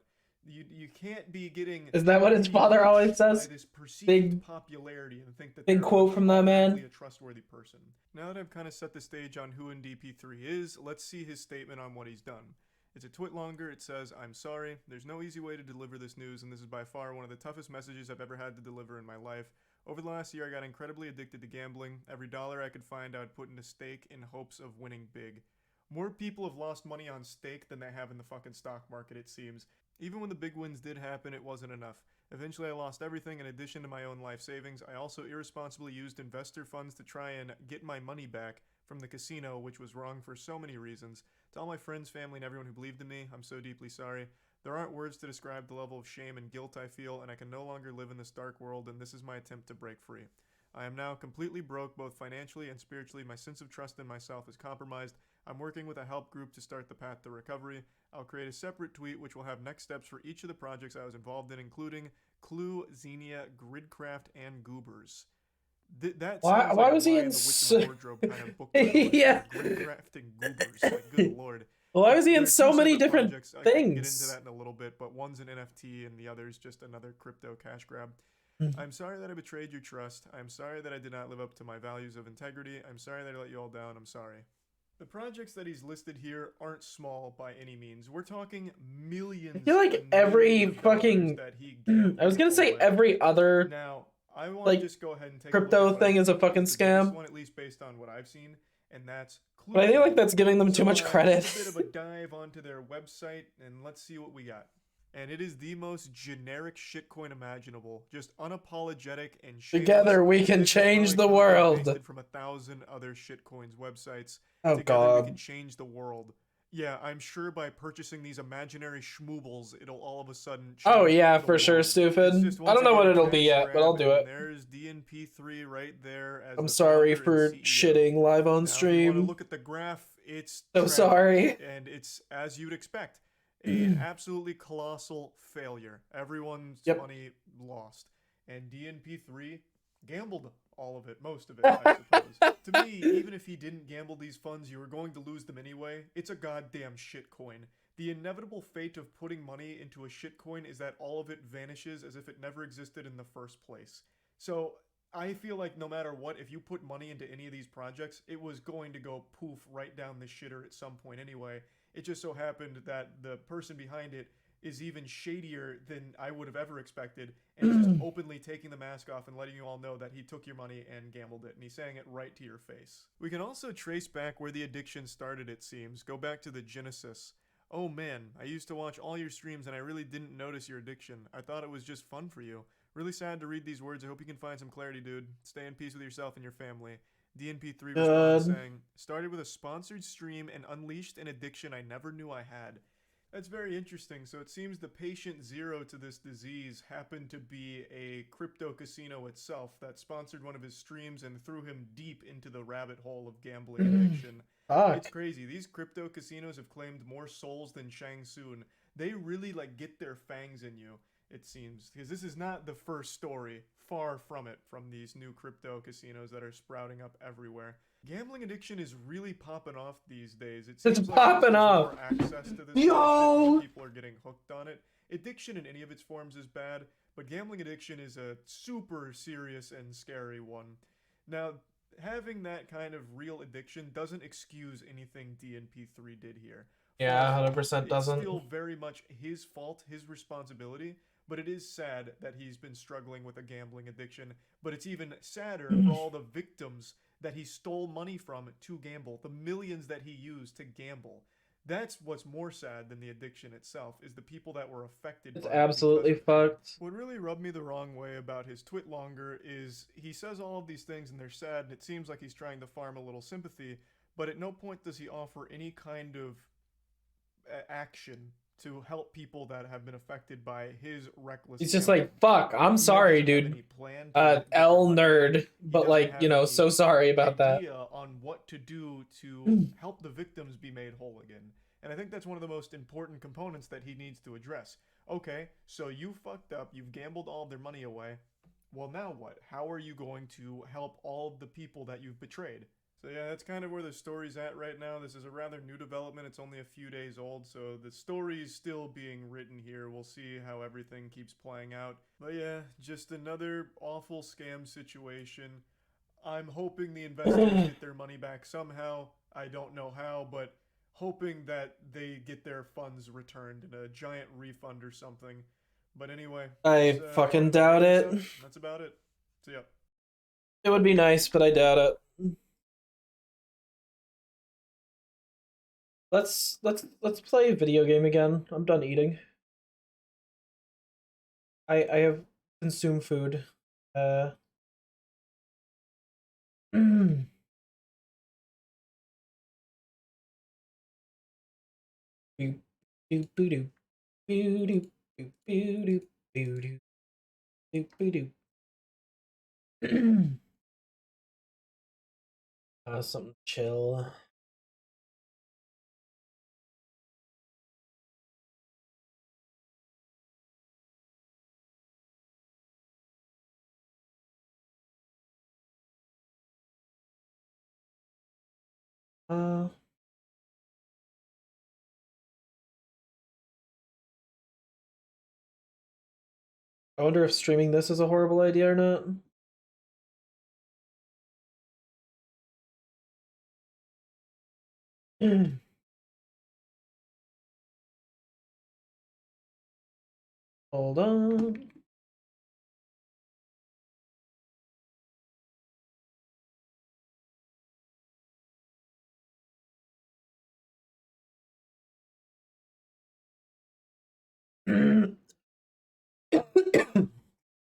You can't be getting. Is that what his father always says? By this perceived Big popularity and think that big they're quote from that man. automatically a trustworthy person. Now that I've kind of set the stage on who NDP3 is, let's see his statement on what he's done. It's a twit longer. It says, "I'm sorry. There's no easy way to deliver this news, and this is by far one of the toughest messages I've ever had to deliver in my life. Over the last year, I got incredibly addicted to gambling. Every dollar I could find, I would put into stake in hopes of winning big. More people have lost money on stake than they have in the fucking stock market, it seems. Even when the big wins did happen, it wasn't enough. Eventually, I lost everything in addition to my own life savings. I also irresponsibly used investor funds to try and get my money back from the casino, which was wrong for so many reasons. To all my friends, family, and everyone who believed in me, I'm so deeply sorry. There aren't words to describe the level of shame and guilt I feel, and I can no longer live in this dark world, and this is my attempt to break free. I am now completely broke, both financially and spiritually. My sense of trust in myself is compromised. I'm working with a help group to start the path to recovery. I'll create a separate tweet which will have next steps for each of the projects I was involved in, including Clue, Xenia, Gridcraft, and Goobers." That Why sounds like was a he Lion in the Witch s- and the Wardrobe kind of book title. Yeah. Gridcraft and Goobers. Like, good lord. Why was he There in are so two many separate different projects. I can get into things? that in a little bit, but one's an NFT and the other's just another crypto cash grab. Mhm. I'm sorry that I betrayed your trust. I'm sorry that I did not live up to my values of integrity. I'm sorry that I let you all down. I'm sorry. The projects that he's listed here aren't small by any means. We're talking millions. I feel like and every millions of dollars fucking. that he I was gonna say away. every other Now, I want like to just go ahead and take crypto a look at thing is a fucking the biggest scam. one, at least based on what I've seen, and that's Clue. But I feel like that's giving them too much credit. Just a bit of a dive onto their website, and let's see what we got. And it is the most generic shitcoin imaginable, just unapologetic and shameless. Together we can This is probably change the copied and world. pasted from 1,000 other shitcoins websites. Oh, Together we God. can change the world. Yeah, I'm sure by purchasing these imaginary schmoobles, it'll all of a sudden change Oh yeah, the for sure, world. stupid. It's just I once don't know again what a it'll be cash yet, but I'll grab, do and it. There's DNP3 right there as I'm the sorry founder for and CEO. shitting live on Now, if you want stream. to look at the graph, it's So tragic, sorry. and it's as you'd expect, an absolutely colossal failure. Everyone's Yep. money lost, and DNP3 gambled all of it, most of it, I suppose. To me, even if he didn't gamble these funds, you were going to lose them anyway. It's a goddamn shitcoin. The inevitable fate of putting money into a shitcoin is that all of it vanishes as if it never existed in the first place. So I feel like no matter what, if you put money into any of these projects, it was going to go poof right down the shitter at some point anyway. It just so happened that the person behind it is even shadier than I would have ever expected, and is just openly taking the mask off and letting you all know that he took your money and gambled it, and he's saying it right to your face. We can also trace back where the addiction started, it seems. Go back to the genesis. "Oh man, I used to watch all your streams and I really didn't notice your addiction. I thought it was just fun for you. Really sad to read these words. I hope you can find some clarity, dude. Stay in peace with yourself and your family." DNP3 responds saying, "Started with a sponsored stream and unleashed an addiction I never knew I had." That's very interesting. So it seems the patient zero to this disease happened to be a crypto casino itself that sponsored one of his streams and threw him deep into the rabbit hole of gambling addiction. Fuck. It's crazy. These crypto casinos have claimed more souls than Shang Tsung. They really like get their fangs in you, it seems, because this is not the first story. Far from it, from these new crypto casinos that are sprouting up everywhere. Gambling addiction is really popping off these days. It seems It's like popping there's off. more access to this Yo! sort of shit, more people are getting hooked on it. Addiction in any of its forms is bad, but gambling addiction is a super serious and scary one. Now, having that kind of real addiction doesn't excuse anything DNP3 did here. Yeah, Far from it. 100% doesn't. It's still very much his fault, his responsibility, but it is sad that he's been struggling with a gambling addiction. But it's even sadder for all the victims that he stole money from to gamble, the millions that he used to gamble. That's what's more sad than the addiction itself, is the people that were affected It's by it because absolutely of it. fucked. What really rubbed me the wrong way about his twit longer is he says all of these things and they're sad, and it seems like he's trying to farm a little sympathy, but at no point does he offer any kind of action to help people that have been affected by his reckless He's just gambling. like, fuck, I'm He sorry, doesn't have dude. any plan to get their L money nerd. back. He But doesn't like, have you know, any so sorry about that. idea on what to do to help the victims be made whole again. And I think that's one of the most important components that he needs to address. Okay, so you fucked up, you've gambled all of their money away. Well, now what? How are you going to help all of the people that you've betrayed? So yeah, that's kind of where the story's at right now. This is a rather new development. It's only a few days old, so the story's still being written here. We'll see how everything keeps playing out. But yeah, just another awful scam situation. I'm hoping the investors get their money back somehow. I don't know how, but hoping that they get their funds returned in a giant refund or something. But anyway, I fucking doubt it. That's about it. So yeah. It would be nice, but I doubt it. Let's play a video game again. I'm done eating. I have consumed food. Something chill. I wonder if streaming this is a horrible idea or not. Hold on.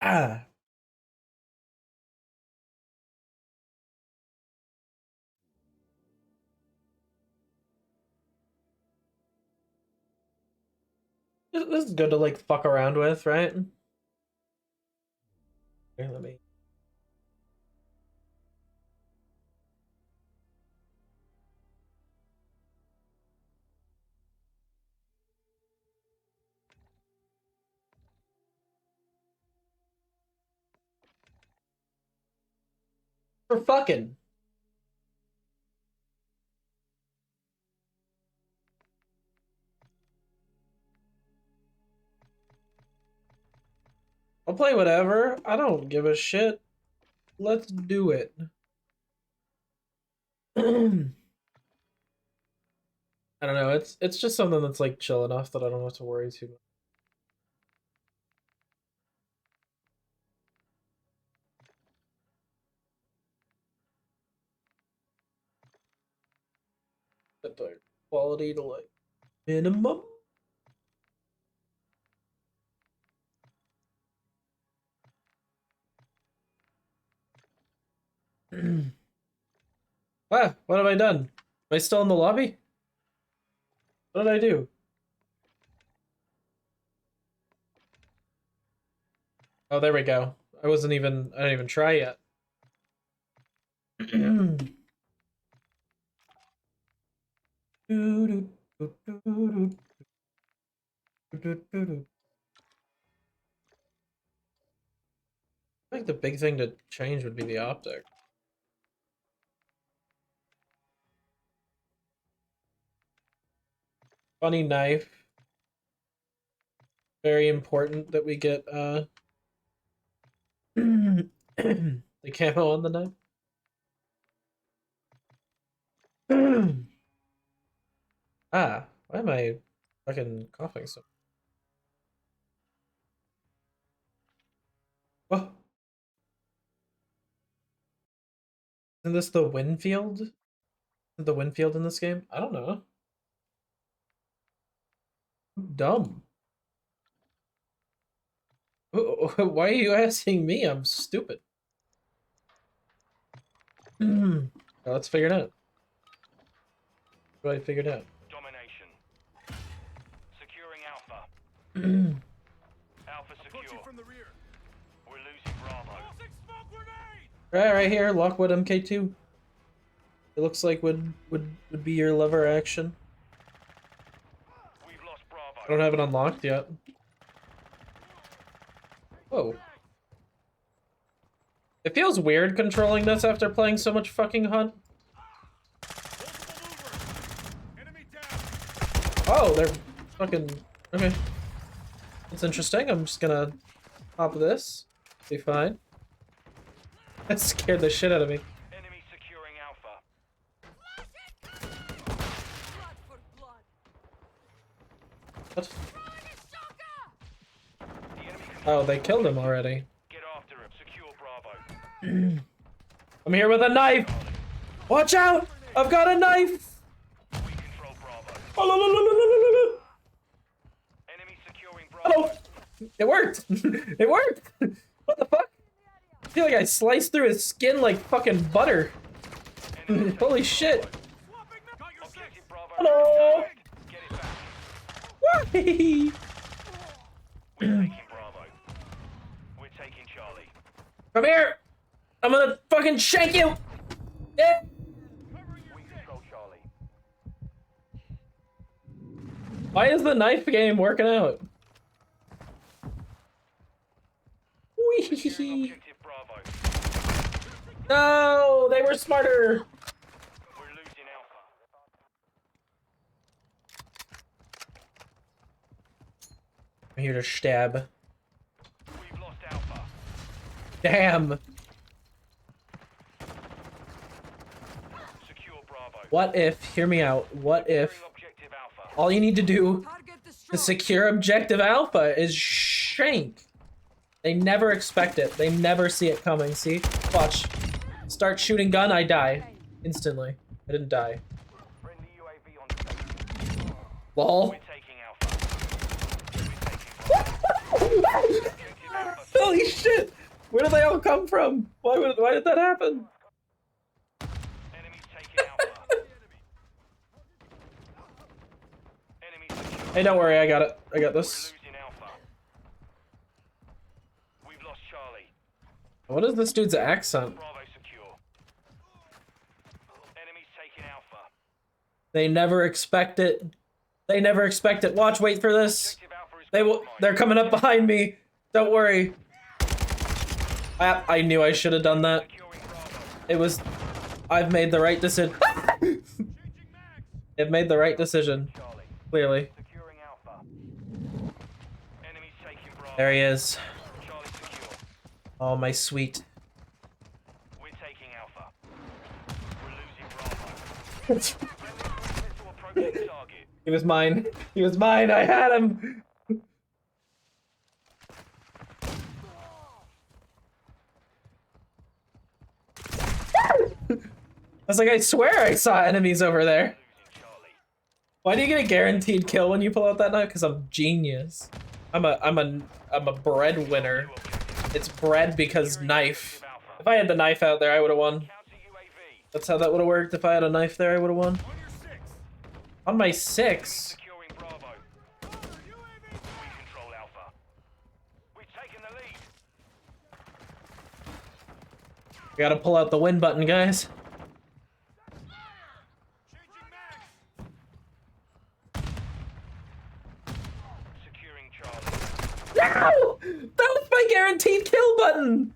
Ah. This is good to like fuck around with, right? Here, let me. For fucking. I'll play whatever. I don't give a shit. Let's do it. I don't know. It's just something that's like chill enough that I don't have to worry too much. Set the quality to like minimum. Ah, what have I done? Am I still in the lobby? What did I do? Oh, there we go. I didn't even try yet. I think the big thing to change would be the optic. Funny knife. Very important that we get the camo on the knife. Ah, why am I fucking coughing so? Isn't this the Winfield? Is the Winfield in this game? I don't know. I'm dumb. Why are you asking me? I'm stupid. Let's figure it out. What do I figure it out? Domination. Securing Alpha. Alpha secure. From the rear. We're losing Bravo. Right here, Lockwood MK2. It looks like would be your lever action. We've lost Bravo. I don't have it unlocked yet. Whoa. It feels weird controlling this after playing so much fucking Hunt. Oh, they're fucking... Okay. That's interesting. I'm just gonna pop this. Be fine. That scared the shit out of me. Enemy securing Alpha. What? Oh, they killed him already. Get after him. Secure Bravo. I'm here with a knife! Watch out! I've got a knife! We control Bravo. Oh, Enemy securing Bravo. hello! It worked! It worked! What the fuck? I feel like I sliced through his skin like fucking butter. Holy shit! Hello! Why? We're taking Bravo. We're taking Charlie. Come here! I'm gonna fucking shank you! Yeah. We control Charlie. Why is the knife game working out? Whee! Objective Bravo. No, they were smarter. We're losing Alpha. I'm here to stab. We've lost Alpha. Damn. Secure Bravo. What if, hear me out, what if Objective Alpha. all you need to do to secure objective Alpha is shank? They never expect it. They never see it coming, see? Watch. Start shooting gun, I die. Instantly. I didn't die. Friendly UAV on station. Lol. We're taking Alpha. Holy shit! Where did they all come from? Why did that happen? Enemies taking Alpha. Enemy secure. Hey, don't worry, I got it. I got this. Losing Alpha. We've lost Charlie. What is this dude's accent? Bravo secure. Enemies taking Alpha. They never expect it. They never expect it. Watch, wait for this. They're coming up behind me. Don't worry. I knew I should have done that. It was... I've made the right decision. I've made the right decision. Clearly. Securing Alpha. Enemies taking Bravo. There he is. Charlie secure. Oh, my sweet. We're taking Alpha. We're losing Bravo. Missile approaching target. He was mine. He was mine. I had him. I was like, I swear I saw enemies over there. Why do you get a guaranteed kill when you pull out that knife? Because I'm genius. I'm a breadwinner. It's bread because knife. If I had the knife out there, I would have won. That's how that would have worked. If I had a knife there, I would have won. On my 6. Securing Bravo. We control Alpha. We've taken the lead. Gotta pull out the win button, guys. Securing Charlie. No! That was my guaranteed kill button!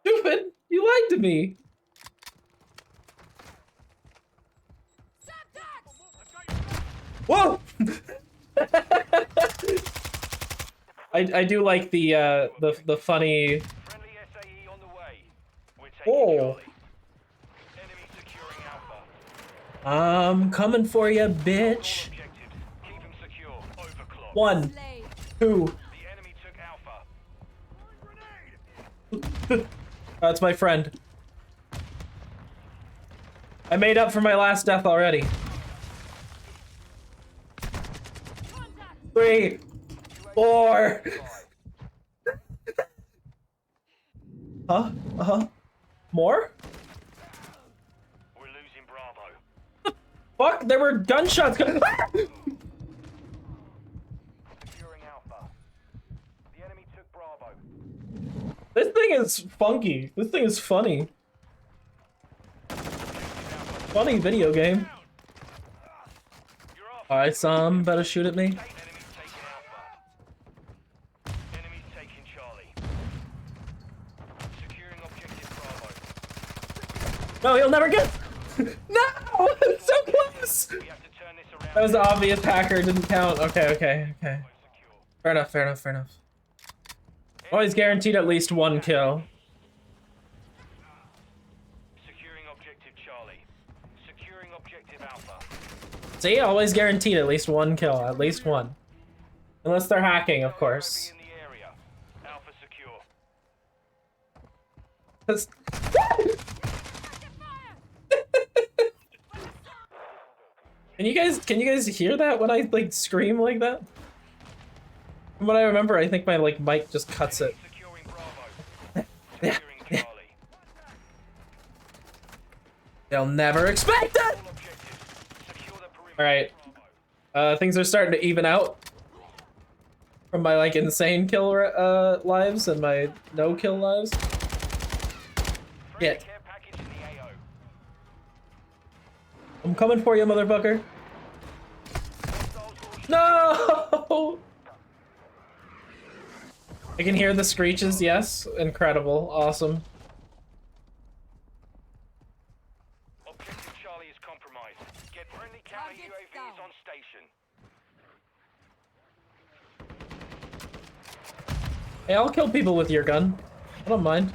Stupid! You lied to me! Whoa! I do like the funny. Friendly SAE on the way. We're taking Oh. Charlie. Enemy securing Alpha. I'm coming for you, bitch. Objectives. Keep him secure. Overclock. 1, 2. The enemy took Alpha. That's my friend. I made up for my last death already. 3, 4. Huh? Uh-huh. More? We're losing Bravo. Fuck, there were gunshots coming. Securing Alpha. The enemy took Bravo. This thing is funky. This thing is funny. Funny video game. Alright, some better shoot at me. Enemy's taking Charlie. Securing objective Bravo. No, he'll never get. No! It's so close! We have to turn this around. That was the obvious hacker, didn't count. Okay. Fair enough. Always guaranteed at least 1 kill. Securing objective Charlie. Securing objective Alpha. See, always guaranteed at least 1 kill, at least 1. Unless they're hacking, of course. In the area. Alpha secure. That's... Can you guys hear that when I like scream like that? From what I remember, I think my like mic just cuts it. Securing Bravo. Securing Charlie. They'll never expect it! Alright. Things are starting to even out. From my like insane kill lives and my no kill lives. Get. I'm coming for you, motherfucker. No! I can hear the screeches, yes. Incredible. Awesome. Objective Charlie is compromised. Get friendly counter UAVs on station. Hey, I'll kill people with your gun. I don't mind.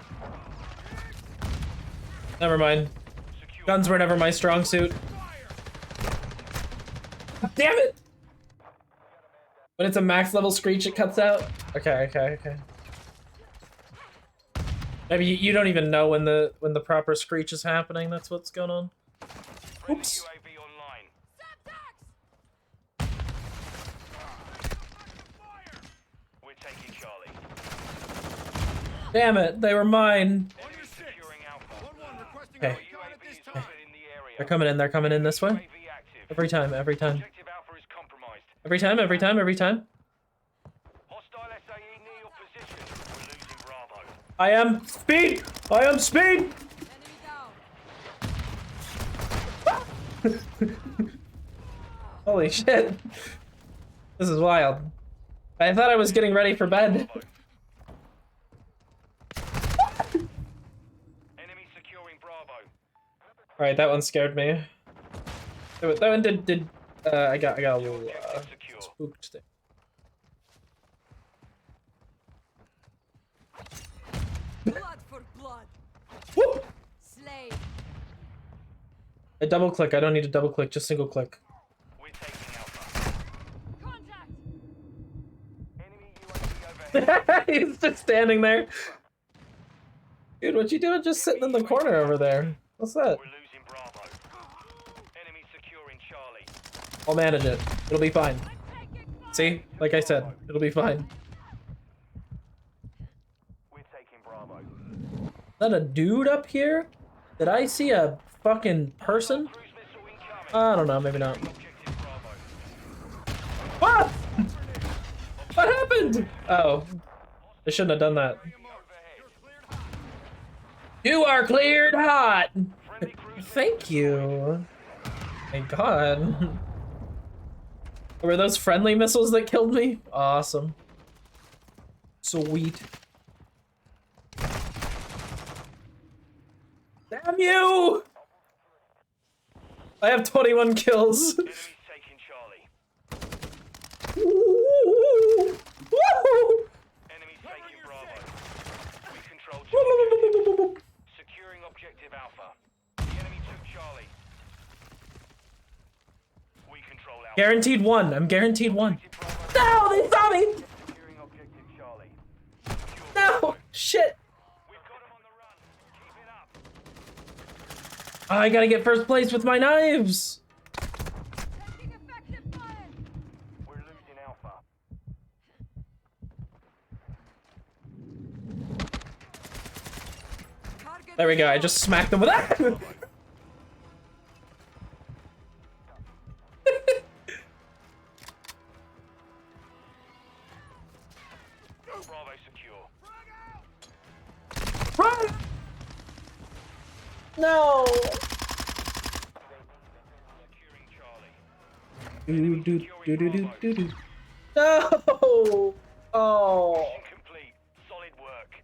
Never mind. Guns were never my strong suit. Damn it! When it's a max level screech, it cuts out. Okay. Maybe you don't even know when the proper screech is happening. That's what's going on. Oops. We're taking Charlie. Damn it! They were mine. Okay. They're coming in this way. Every time. Objective Alpha is compromised. Every time. Hostile SAE near your position. We're losing Bravo. I am speed! Holy shit. This is wild. I thought I was getting ready for bed. Enemy securing Bravo. Alright, that one scared me. That one did I got a little spooked there. Blood for blood. Whoop! Slay. I double click, I don't need to double click, just single click. We're taking Alpha. Contact. Enemy UAV overhead. He's just standing there. Dude, what you doing just sitting in the corner over there? What's that? We're losing Bravo. Enemy securing Charlie. I'll manage it. It'll be fine. See? Like I said, it'll be fine. We're taking Bravo. Is that a dude up here? Did I see a fucking person? I don't know, maybe not. What? What happened? Oh. I shouldn't have done that. You are cleared hot! Thank you. Thank God. Were those friendly missiles that killed me? Awesome. Sweet. Damn you! I have 21 kills. Enemy's taking Charlie. Woo! Enemy's taking Bravo. We control Charlie. Securing objective Alpha. The enemy took Charlie. We control Alpha. Guaranteed 1. I'm guaranteed 1. No, they saw me! Securing objective Charlie. No! Shit! We've got him on the run. Keep it up. I gotta get first place with my knives. We're losing Alpha. There we go. I just smacked them with that. Bravo secure. Run! No. Securing Charlie. Do, do, do, do, do, do, do. No. Oh. Mission complete. Solid work.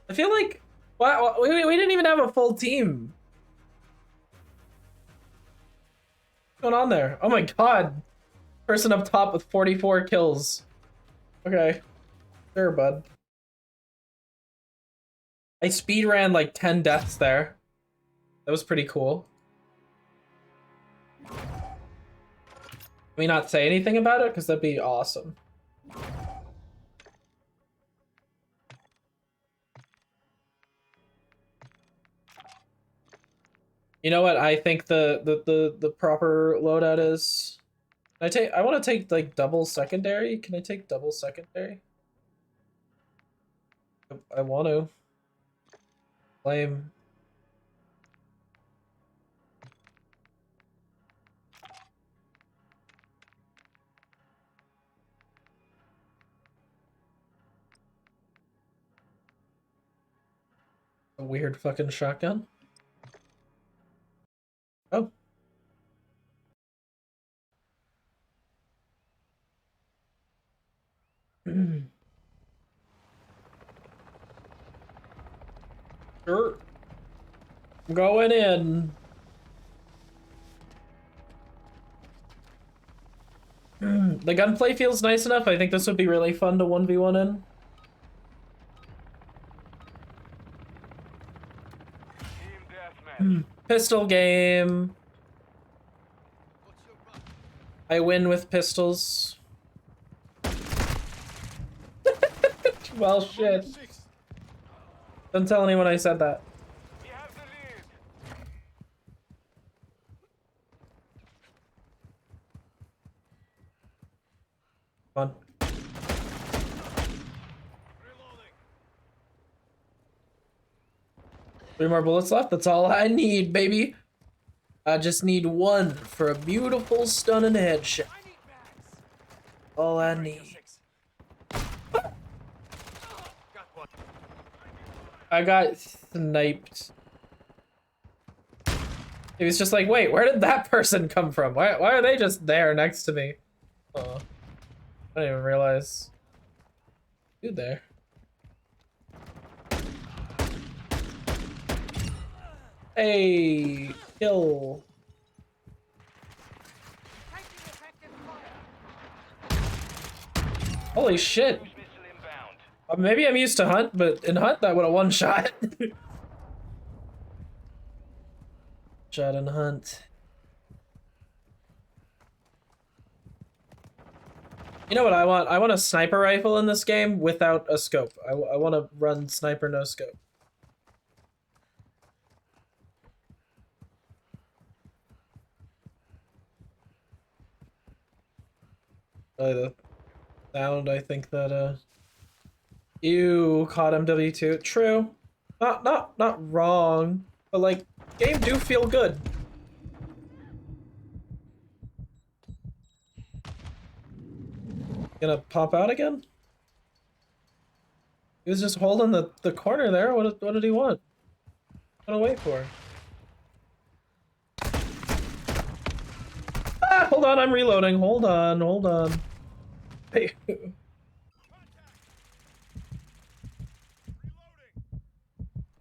I feel like wow, we didn't even have a full team. What's going on there? Oh my god. Person up top with 44 kills. Okay. Sure, bud. I speed ran like 10 deaths there. That was pretty cool. Can we not say anything about it? Because that'd be awesome. You know what I think the proper loadout is? I want to take like double secondary. Can I take double secondary? I want to. Lame. A weird fucking shotgun. Oh. Sure. I'm going in. The gunplay feels nice enough. I think this would be really fun to 1v1 in. Pistol game. I win with pistols. Well, shit. Don't tell anyone I said that. Come on. 3 more bullets left. That's all I need, baby. I just need 1 for a beautiful, stunning headshot. All I need. I got sniped. He was just like, wait, where did that person come from? Why are they just there next to me? Oh, I didn't even realize. Dude there. Hey, kill. Holy shit. Maybe I'm used to Hunt, but in Hunt that would have one shot. Shot in Hunt. You know what I want? I want a sniper rifle in this game without a scope. I want to run sniper no scope. The sound, I think that ew, caught MW2. True. Not wrong, but like game do feel good. Gonna pop out again? He was just holding the corner there. What did he want? What to wait for? Ah, hold on, I'm reloading. Hold on. Hey.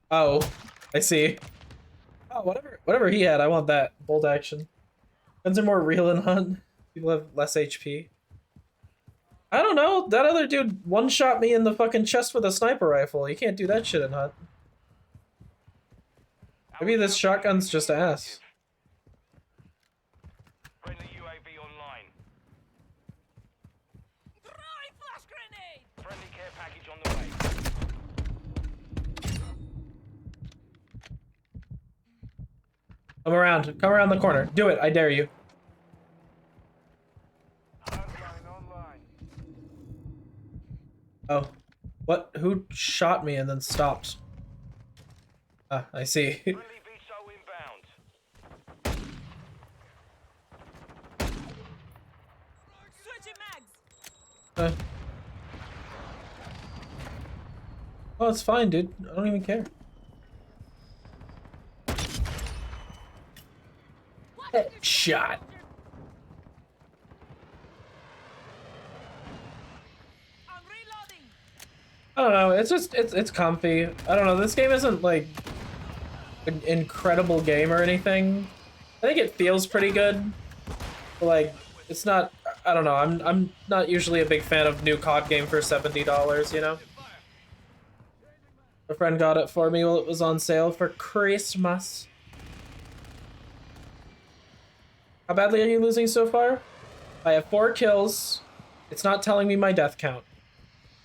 Oh, I see. Oh, whatever he had, I want that. Bolt action. Guns are more real in Hunt. People have less HP. I don't know. That other dude one-shot me in the fucking chest with a sniper rifle. You can't do that shit in Hunt. Maybe this shotgun's just ass. Friendly UAV online. Friendly care package on the way. Come around. Come around the corner. Do it. I dare you. Oh. What? Who shot me and then stopped? Ah, I see. uh. Oh, it's fine, dude. I don't even care. Headshot. I don't know. It's just it's comfy. I don't know. This game isn't like an incredible game or anything. I think it feels pretty good. But, like, it's not. I don't know. I'm not usually a big fan of new COD game for $70. You know. A friend got it for me while it was on sale for Christmas. How badly are you losing so far? I have 4 kills. It's not telling me my death count.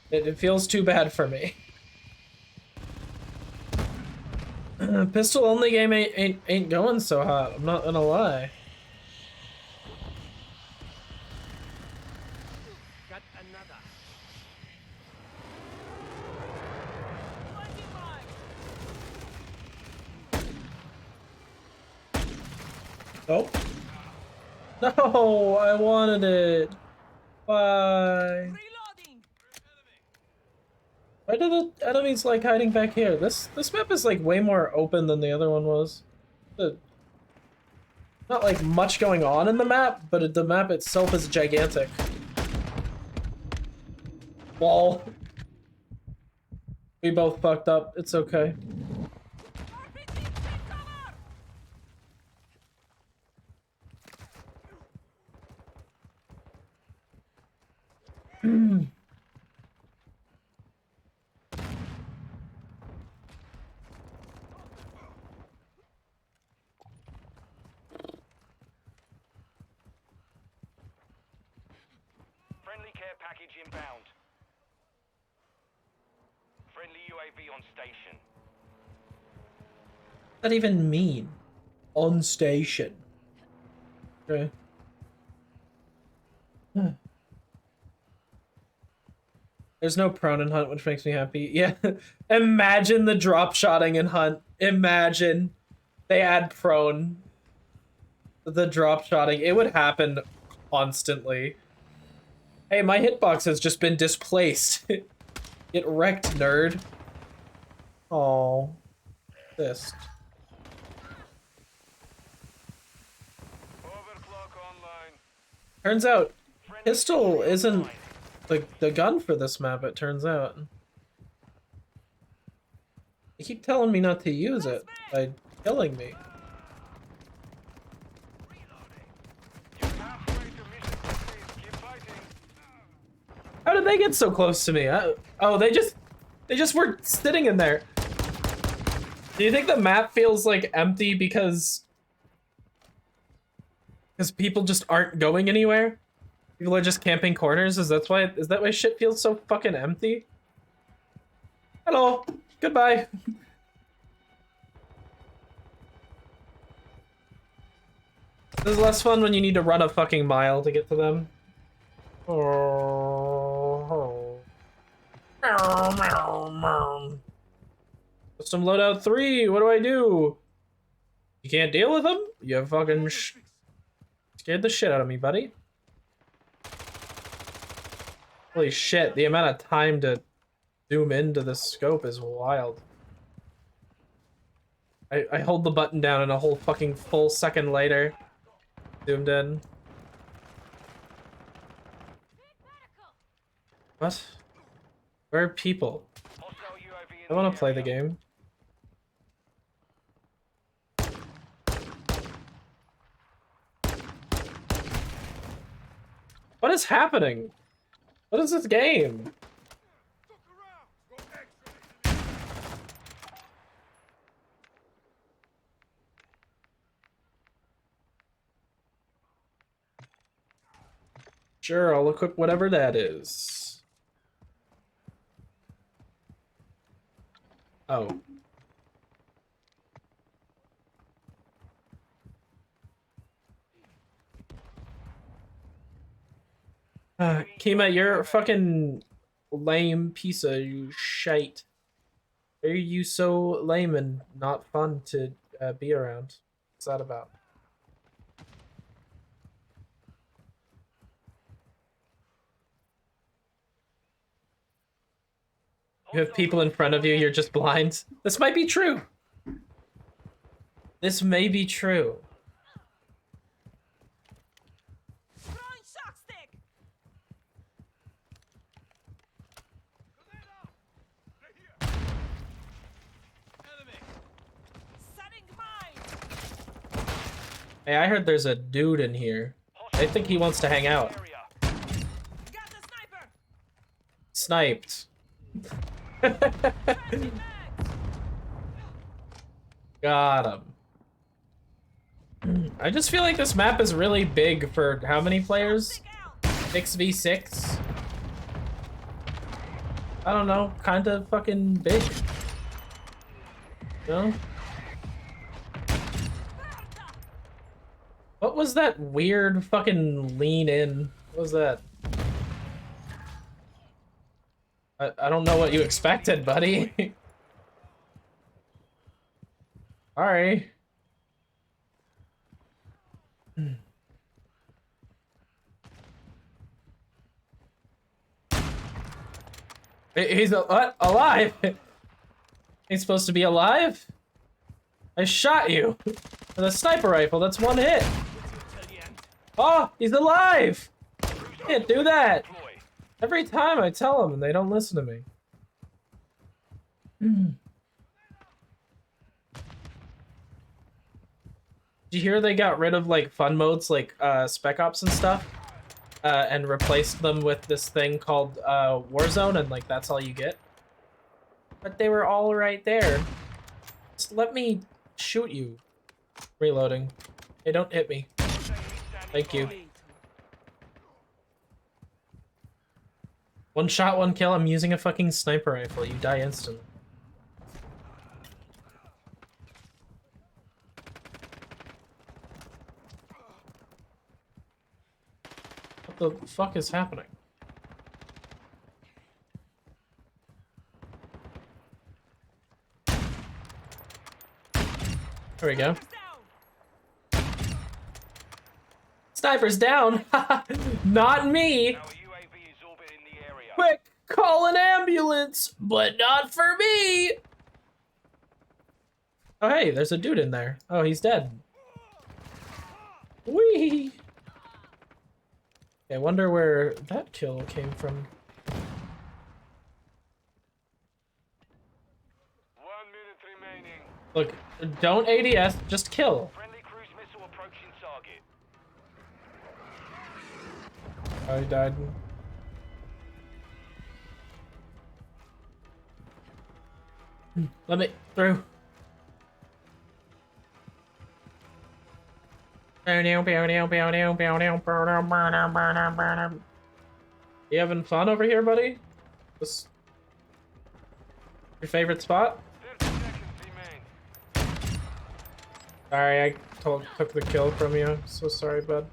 It feels too bad for me. Pistol only game ain't going so hot. I'm not gonna lie. Got another. Nope. No, I wanted it. Why? Why do the enemies like hiding back here? This map is like way more open than the other one was. Not like much going on in the map, but the map itself is gigantic. Wall. We both fucked up. It's okay. Friendly care package inbound. Friendly UAV on station. What does that even mean? On station. Okay. There's no prone in Hunt, which makes me happy. Yeah. Imagine the drop shotting in Hunt. Imagine they add prone. The drop shotting. It would happen constantly. Hey, my hitbox has just been displaced. Get wrecked, nerd. Oh. This. Turns out, pistol isn't the gun for this map, it turns out. They keep telling me not to use it by killing me. How did they get so close to me? Oh, they just were sitting in there. Do you think the map feels like empty because people just aren't going anywhere? People are just camping corners? Is that why shit feels so fucking empty? Hello. Goodbye. This is less fun when you need to run a fucking mile to get to them. Custom loadout 3, what do I do? You can't deal with them? You fucking scared the shit out of me, buddy. Holy shit, the amount of time to zoom into the scope is wild. I hold the button down and a whole fucking full second later, zoomed in. What? Where are people? I want to play the game. What is happening? What is this game? Sure, I'll equip whatever that is. Oh. Kima, you're a fucking lame piece of shite. Why are you so lame and not fun to be around? What's that about? You have people in front of you, you're just blind. This might be true. This may be true. Hey, I heard there's a dude in here. I think he wants to hang out. Sniped. Got him. I just feel like this map is really big for how many players? 6v6? I don't know, kind of fucking big. You know? What was that weird fucking lean in? What was that? I don't know what you expected, buddy. Sorry. He's what? Alive? He's supposed to be alive? I shot you with a sniper rifle. That's one hit. Oh, he's alive! Can't do that. Every time I tell them and they don't listen to me. Did you hear they got rid of like fun modes like Spec Ops and stuff? And replaced them with this thing called Warzone, and like that's all you get. But they were all right there. Just let me shoot you. Reloading. Hey, don't hit me. Thank you. One shot, one kill. I'm using a fucking sniper rifle. You die instantly. What the fuck is happening? There we go. Sniper's down! Not me! Quick! Call an ambulance! But not for me! Oh hey, there's a dude in there. Oh, he's dead. Whee! I wonder where that kill came from. 1 minute remaining. Look, don't ADS, just kill. Friendly cruise missile approaching target. Oh, he died. Let me through. You having fun over here, buddy? This your favorite spot? 30 seconds remain. Sorry, I took the kill from you. So sorry, bud.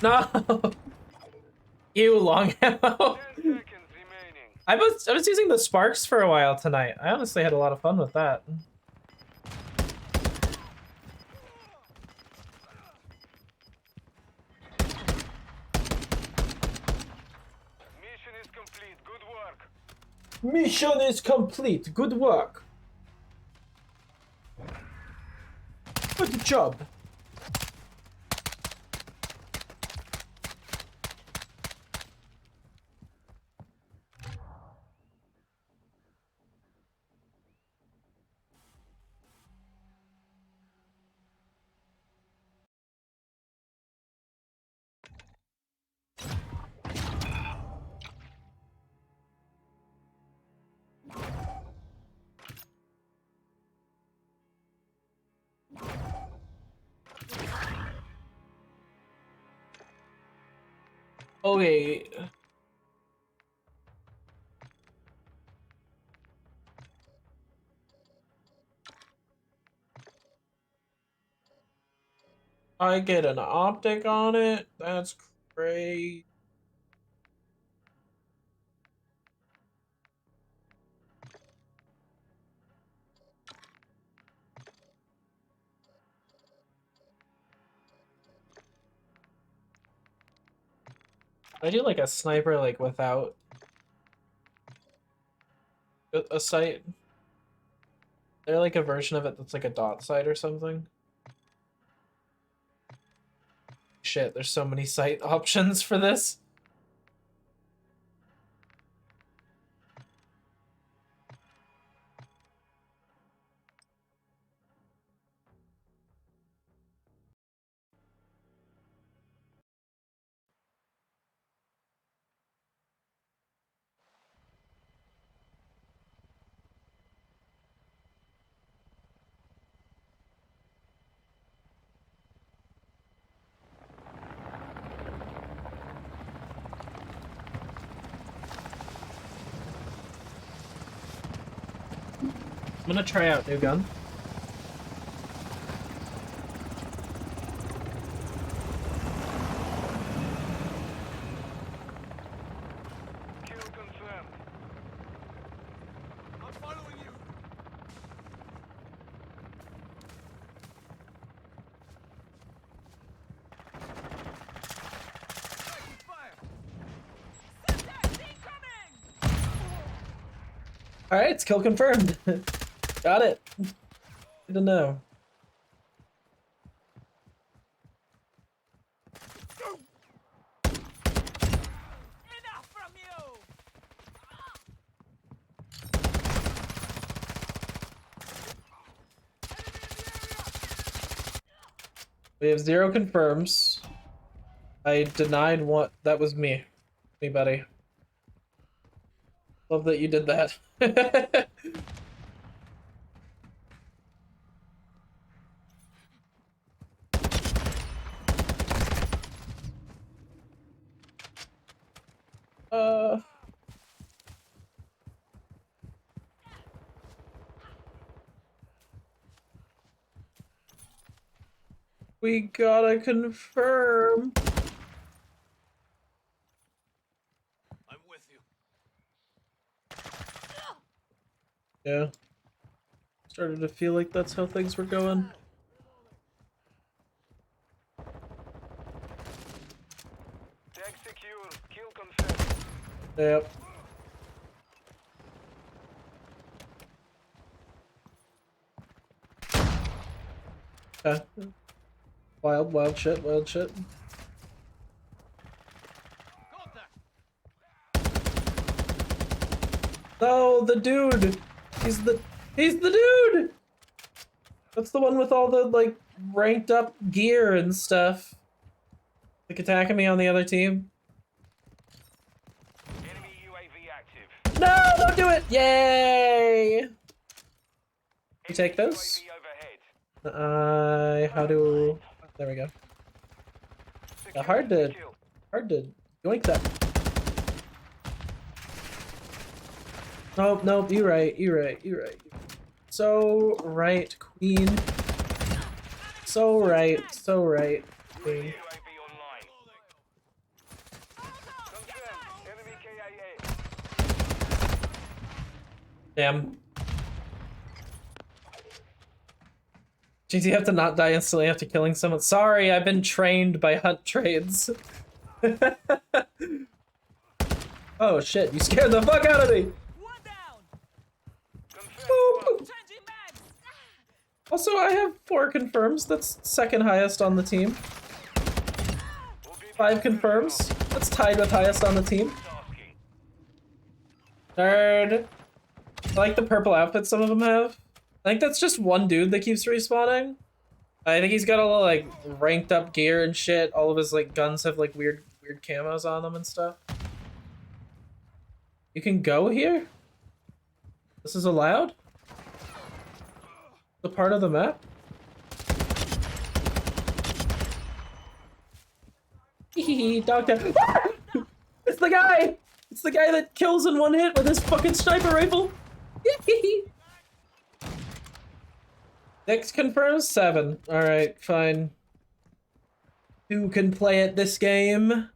No. You long ammo. 10 seconds remaining. I was using the sparks for a while tonight. I honestly had a lot of fun with that. Mission is complete. Good work. Mission is complete. Good work. Good job. Okay. I get an optic on it? That's great. I do like a sniper like without a sight. They're like a version of it that's like a dot sight or something. Shit, there's so many sight options for this. I'm gonna try out new gun. Kill confirmed. I'm following you. Alright, it's kill confirmed. Got it. Good to know. Enough from you! We have 0 confirms. I denied what that was me. Me, buddy. Love that you did that. We gotta confirm. I'm with you. Yeah. Started to feel like that's how things were going. Tag secure. Kill confirmed. Yep. Okay. Wild shit, wild shit. No, the dude! He's the dude! That's the one with all the, like, ranked up gear and stuff. Like, attacking me on the other team. Enemy UAV active. No, don't do it! Yay! You take those? How do... There we go. Yeah, hard to yoink that. Nope, you're right. So right, queen. So right, queen. Damn. Jeez, you have to not die instantly after killing someone. Sorry, I've been trained by hunt trades. Oh shit, you scared the fuck out of me! Boop. Also, I have 4 confirms. That's second highest on the team. 5 confirms. That's tied with highest on the team. Nerd. I like the purple outfits some of them have. I think that's just one dude that keeps respawning. I think he's got all like ranked up gear and shit. All of his like guns have like weird camos on them and stuff. You can go here? This is allowed? The part of the map? Hehehe, dog tag. It's the guy! It's the guy that kills in one hit with his fucking sniper rifle! Next confirms 7. Alright, fine. 2 can play at this game.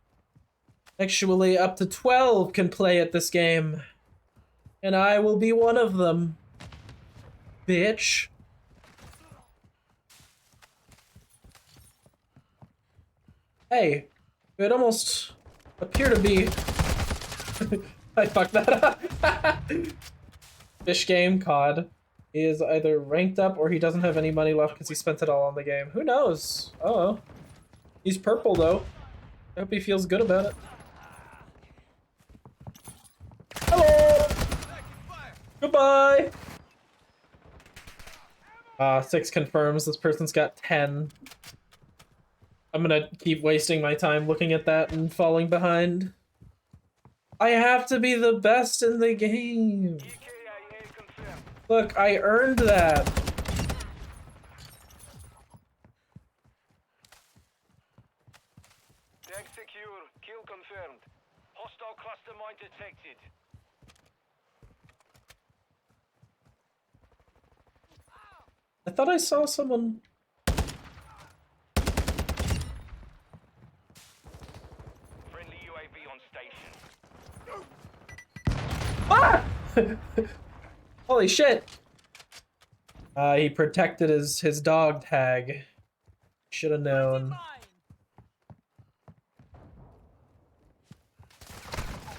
Actually, up to 12 can play at this game. And I will be one of them. Bitch. Hey, it almost appear to be... I fucked that up. Fish game, COD. He is either ranked up or he doesn't have any money left because he spent it all on the game. Who knows? Oh. He's purple though. I hope he feels good about it. Hello! Goodbye! 6 confirms this person's got 10. I'm gonna keep wasting my time looking at that and falling behind. I have to be the best in the game. Look, I earned that. Tag secure. Kill confirmed. Hostile cluster mine detected. I thought I saw someone. Friendly UAV on station. Ah! Holy shit! He protected his dog tag. Should have known.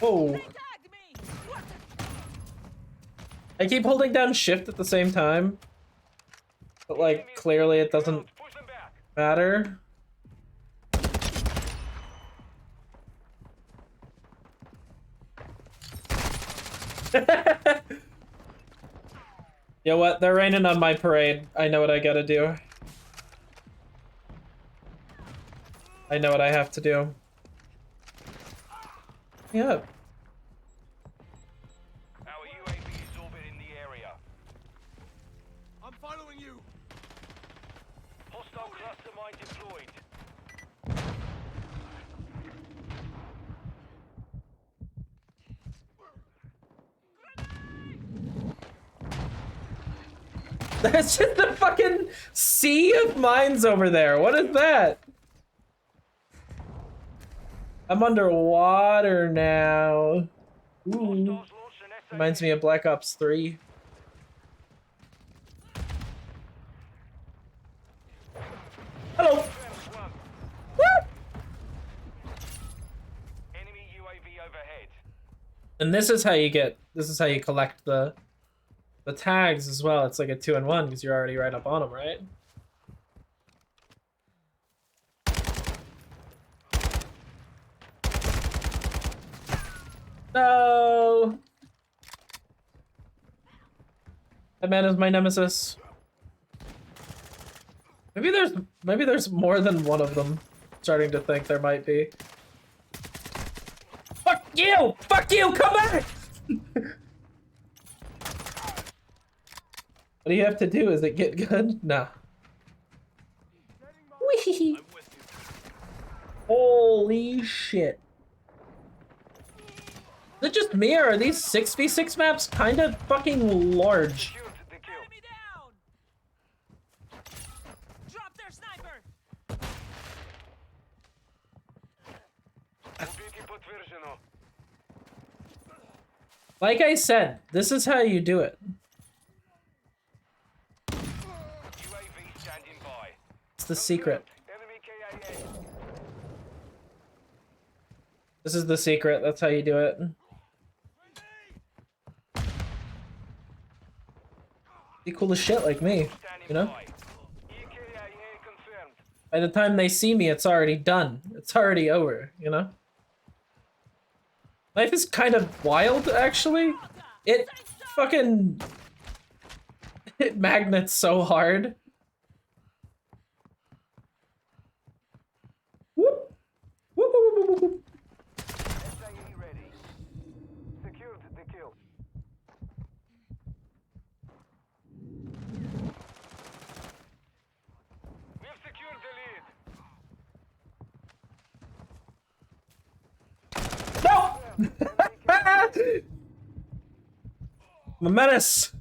Oh. I keep holding down shift at the same time. But like, clearly it doesn't matter. You know what? They're raining on my parade. I know what I gotta do. I know what I have to do. Yeah. Our UAV is orbiting the area. I'm following you. Hostile cluster mine deployed. That's just a fucking sea of mines over there. What is that? I'm underwater now. Ooh. Reminds me of Black Ops 3. Hello. Woo! Enemy UAV overhead. And this is how you collect the tags as well. It's like a 2-in-1 because you're already right up on them, right? No. That man is my nemesis. Maybe there's more than one of them. Starting to think there might be. Fuck you! Fuck you! Come back! What do you have to do? Is it get good? Nah. Whee! Holy shit. Is it just me, or are these 6v6 maps kind of fucking large? Enemy down! Drop their sniper! Like I said, this is how you do it. UAV standing by. It's the secret. Enemy KIA. This is the secret. That's how you do it. Be cool as shit like me, you know? By the time they see me, it's already done. It's already over, you know? Life is kind of wild, actually. It fucking... It magnets so hard. Whoop! Whoop, whoop, whoop, whoop, whoop. SAE ready. Secured the kill. We have secured the lead. No! I'm a menace!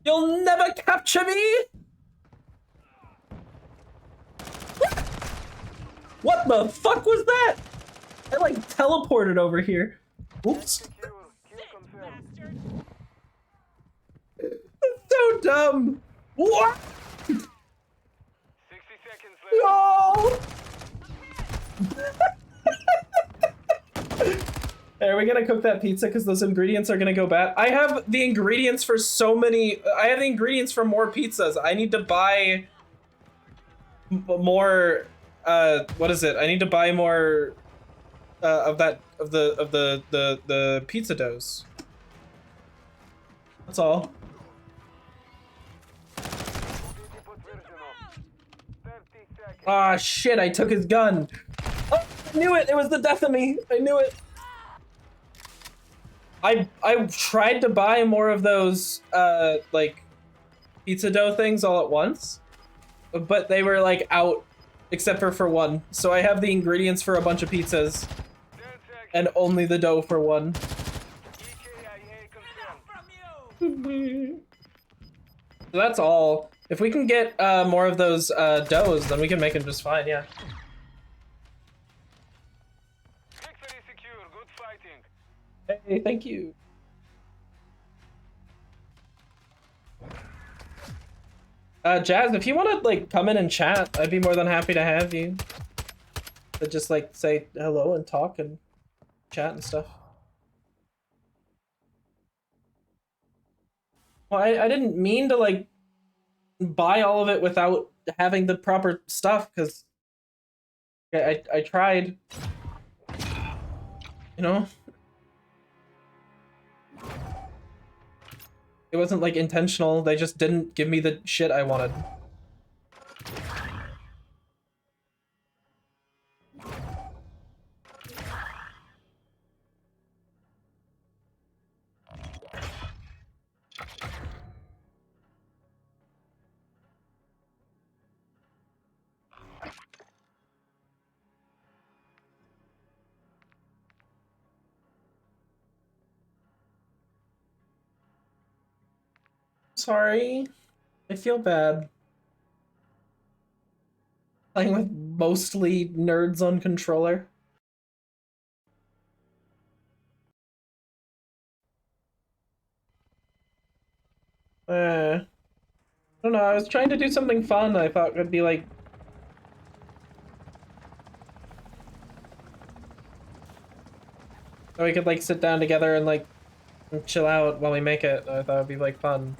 You'll never capture me! What the fuck was that? I like teleported over here. Oops. That's so dumb. What? 60 seconds left. No. Hey, are we gonna cook that pizza? Because those ingredients are gonna go bad. I have the ingredients for so many. I have the ingredients for more pizzas. I need to buy more. What is it? I need to buy more of the pizza doughs. That's all. Ah, shit! I took his gun. Oh, I knew it. It was the death of me. I knew it. I tried to buy more of those like pizza dough things all at once, but they were like out except for one. So I have the ingredients for a bunch of pizzas and only the dough for one. So that's all. If we can get more of those doughs, then we can make them just fine, yeah. Victory secure. Good fighting. Hey, thank you. Jazz, if you want to like come in and chat, I'd be more than happy to have you. To just like say hello and talk and chat and stuff. Well, I didn't mean to like buy all of it without having the proper stuff, because I tried. You know? It wasn't like intentional, they just didn't give me the shit I wanted. Sorry. I feel bad. Playing with mostly nerds on controller. I don't know, I was trying to do something fun I thought would be like... So we could like sit down together and like chill out while we make it. I thought it'd be like fun.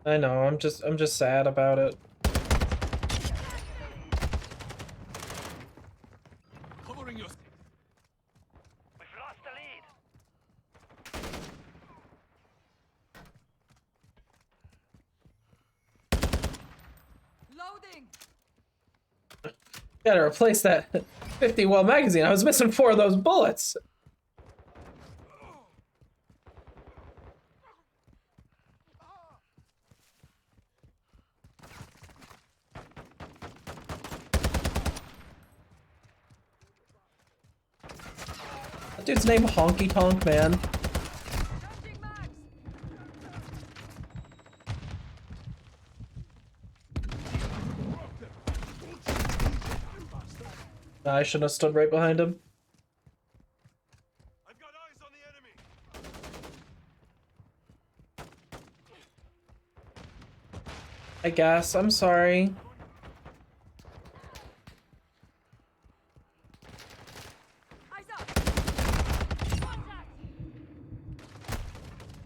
I know, I'm just sad about it. Covering your... We've lost the lead. Loading. Gotta replace that 50 well magazine. I was missing 4 of those bullets. That dude's name Honky Tonk Man. Nah, I shouldn't have stood right behind him. I've got eyes on the enemy. I guess, I'm sorry.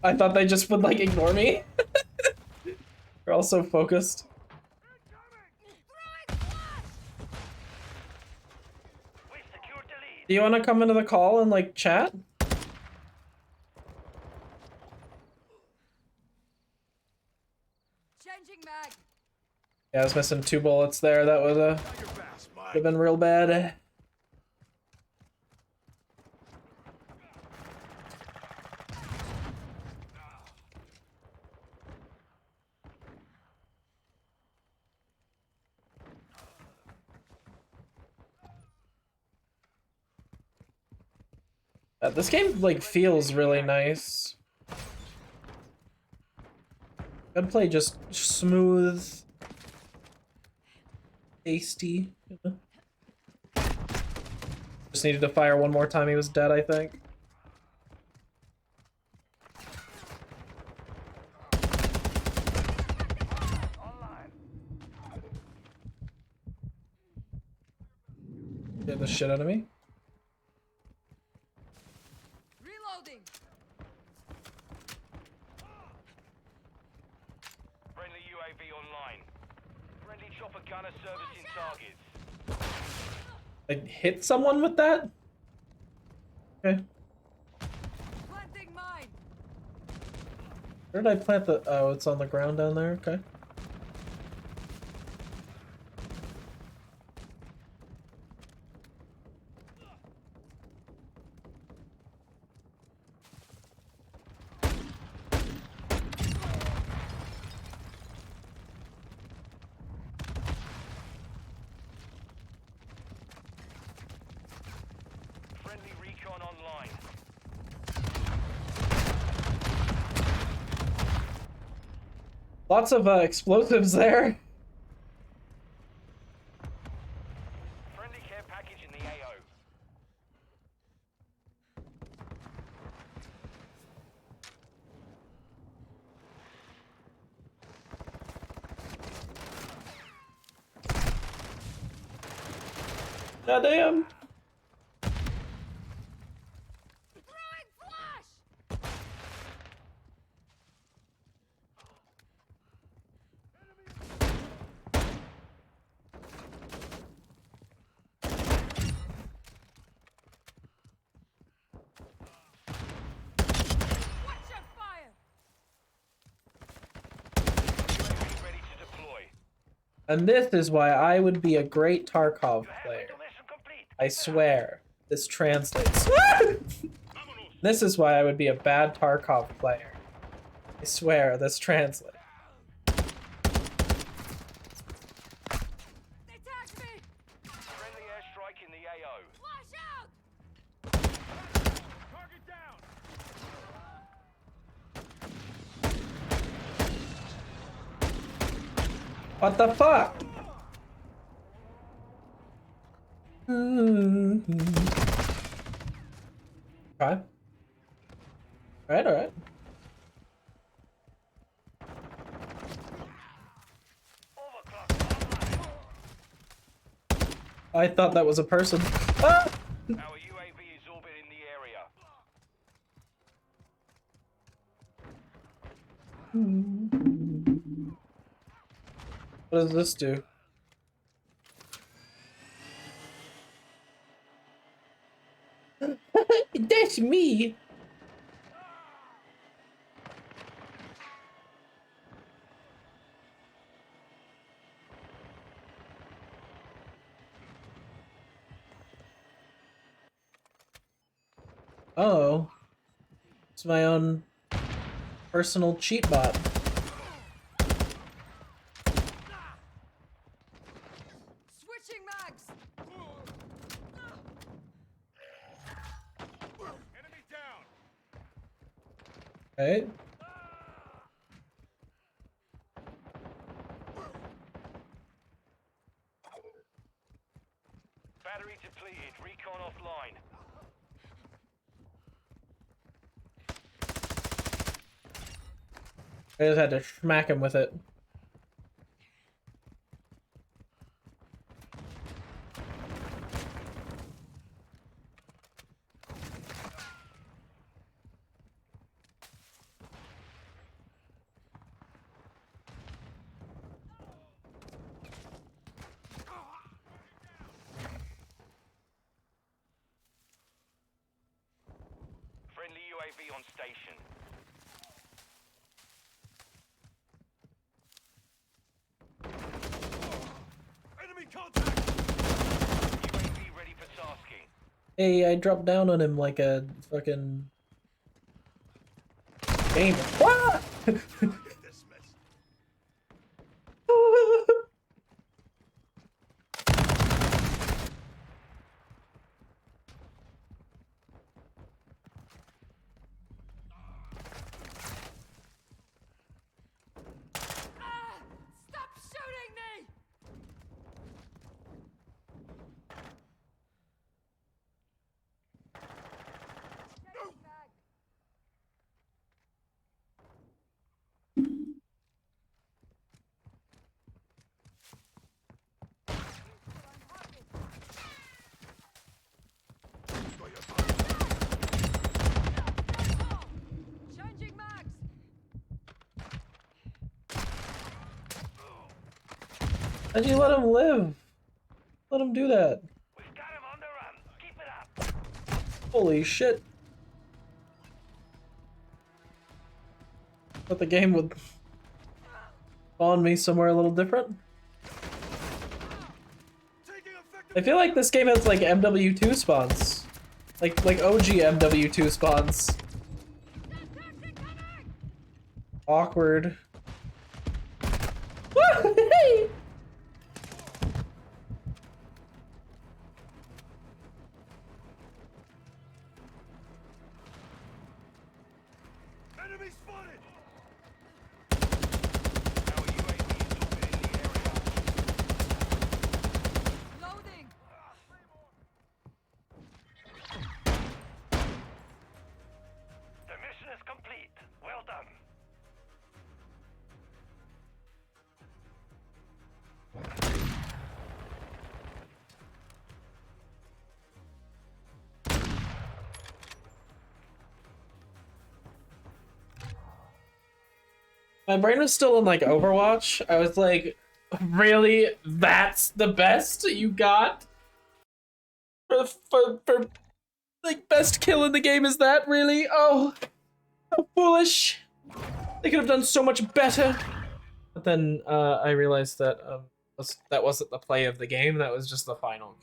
I thought they just would like ignore me. They're all so focused. Do you want to come into the call and like chat? Changing mag. Yeah, I was missing 2 bullets there. That would have been real bad. This game like feels really nice. Gunplay just smooth, tasty. You know? Just needed to fire one more time. He was dead, I think. Get the shit out of me. Reloading. Friendly UAV online. Friendly chopper gunner servicing targets. I hit someone with that? Okay. Planting mine. Where did I plant the... Oh, it's on the ground down there? Okay. Friendly recon online. Lots of explosives there. Friendly care package in the AO. Goddamn. Throwing flash. Watch your fire. UAV ready to deploy. And this is why I would be a great Tarkov player. I swear, this translates. This is why I would be a bad Tarkov player. I swear, this translates. They tagged me. Friendly airstrike in the AO. Flash out. Target down. What the fuck? Okay. Alright. I thought that was a person. Ah! Our UAV is orbiting the area. What does this do? That's me. Oh. It's my own personal cheat bot. Switching mags. Enemy down. Okay. Battery depleted. Recon offline. I just had to smack him with it. Friendly UAV on station. Enemy contact. UAV ready for tasking. Hey, I dropped down on him like a fucking gamer. Ah! How'd you let him live? Let him do that. Holy shit. Thought the game would spawn me somewhere a little different. I feel like this game has like MW2 spawns. Like OG MW2 spawns. Awkward. Enemy spotted! Loading! The mission is complete. Well done. My brain was still in like Overwatch. I was like, really? That's the best you got? For like best kill in the game is that really? Oh, so foolish. They could have done so much better. But then I realized that that wasn't the play of the game. That was just the final.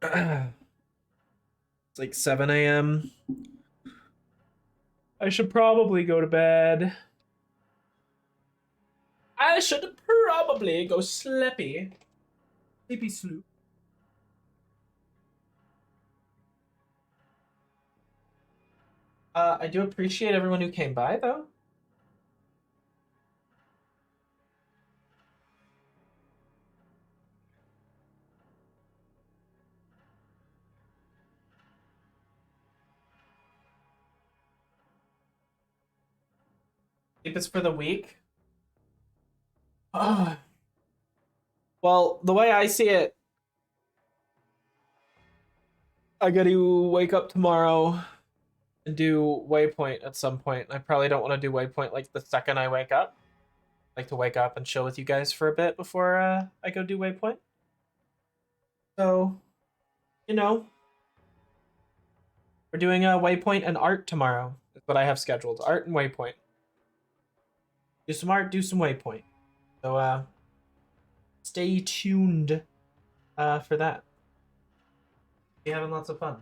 It's like 7 a.m. I should probably go to bed. I should probably go sleepy. Sleepy sloop. I do appreciate everyone who came by, though. Sleep is for the weak. Well, the way I see it, I gotta wake up tomorrow and do Waypoint at some point. I probably don't want to do Waypoint like the second I wake up. I like to wake up and chill with you guys for a bit before I go do Waypoint. So, you know, we're doing a Waypoint and art tomorrow. That's what I have scheduled. Art and Waypoint. Do some art, do some Waypoint. So, stay tuned for that. Be having lots of fun.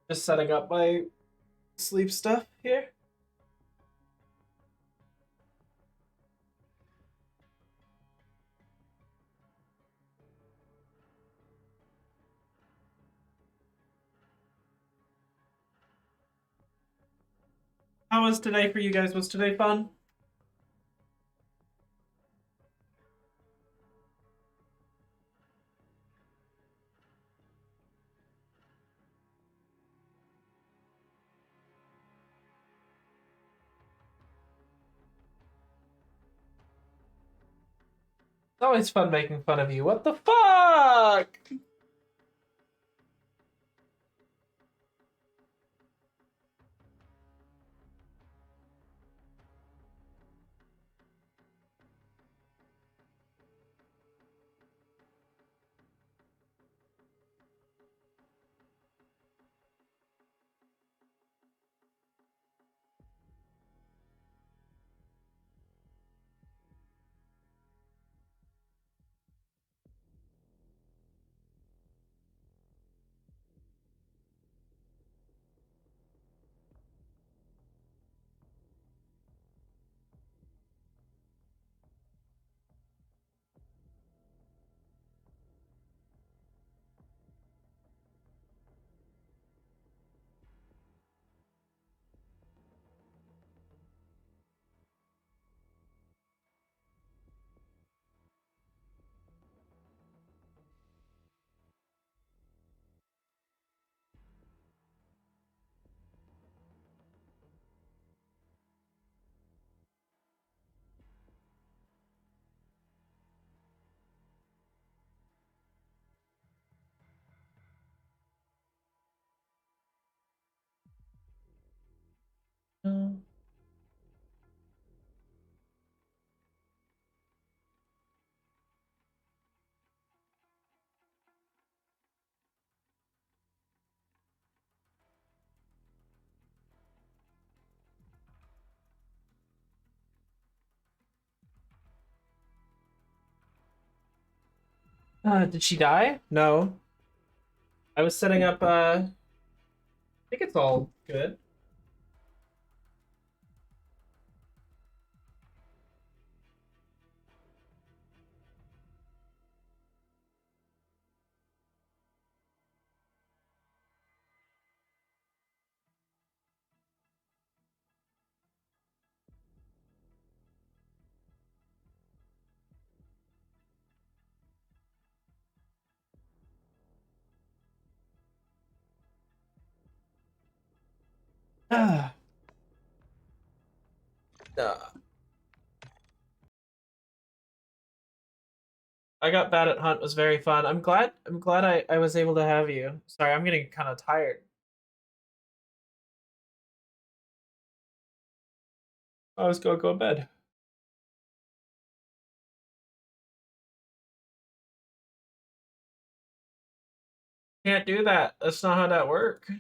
Just setting up my sleep stuff here. How was today for you guys? Was today fun? It's always fun making fun of you. What the fuck? Did she die? No. I was setting up, I think it's all good. Ah. I got bad at hunt was very fun. I'm glad I was able to have you. Sorry, I'm getting kind of tired. I was gonna go to bed. Can't do that. That's not how that works.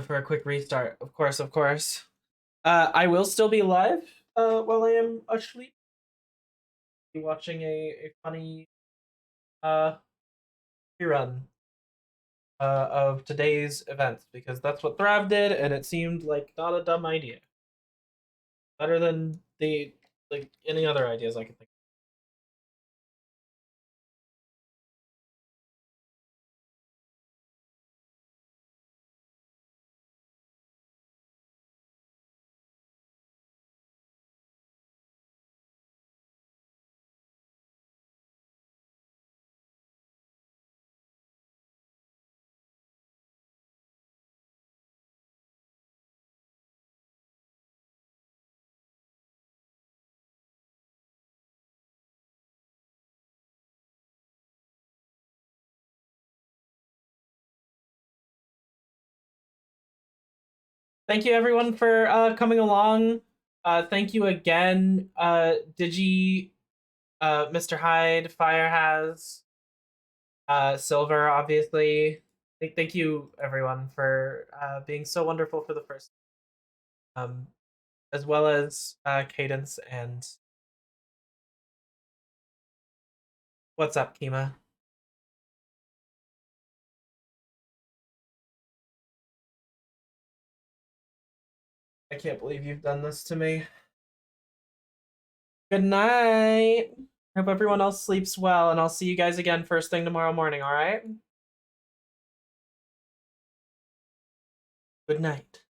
For a quick restart, of course, of course. I will still be live while I am asleep. Be watching a funny rerun of today's events because that's what Thrav did, and it seemed like not a dumb idea. Better than the like any other ideas I could think. Thank you everyone for coming along. Thank you again, Digi, Mr. Hyde, Fire has, Silver, obviously. Thank you everyone for being so wonderful for the first, as well as Cadence and what's up, Kima? I can't believe you've done this to me. Good night. Hope everyone else sleeps well, and I'll see you guys again first thing tomorrow morning, all right? Good night.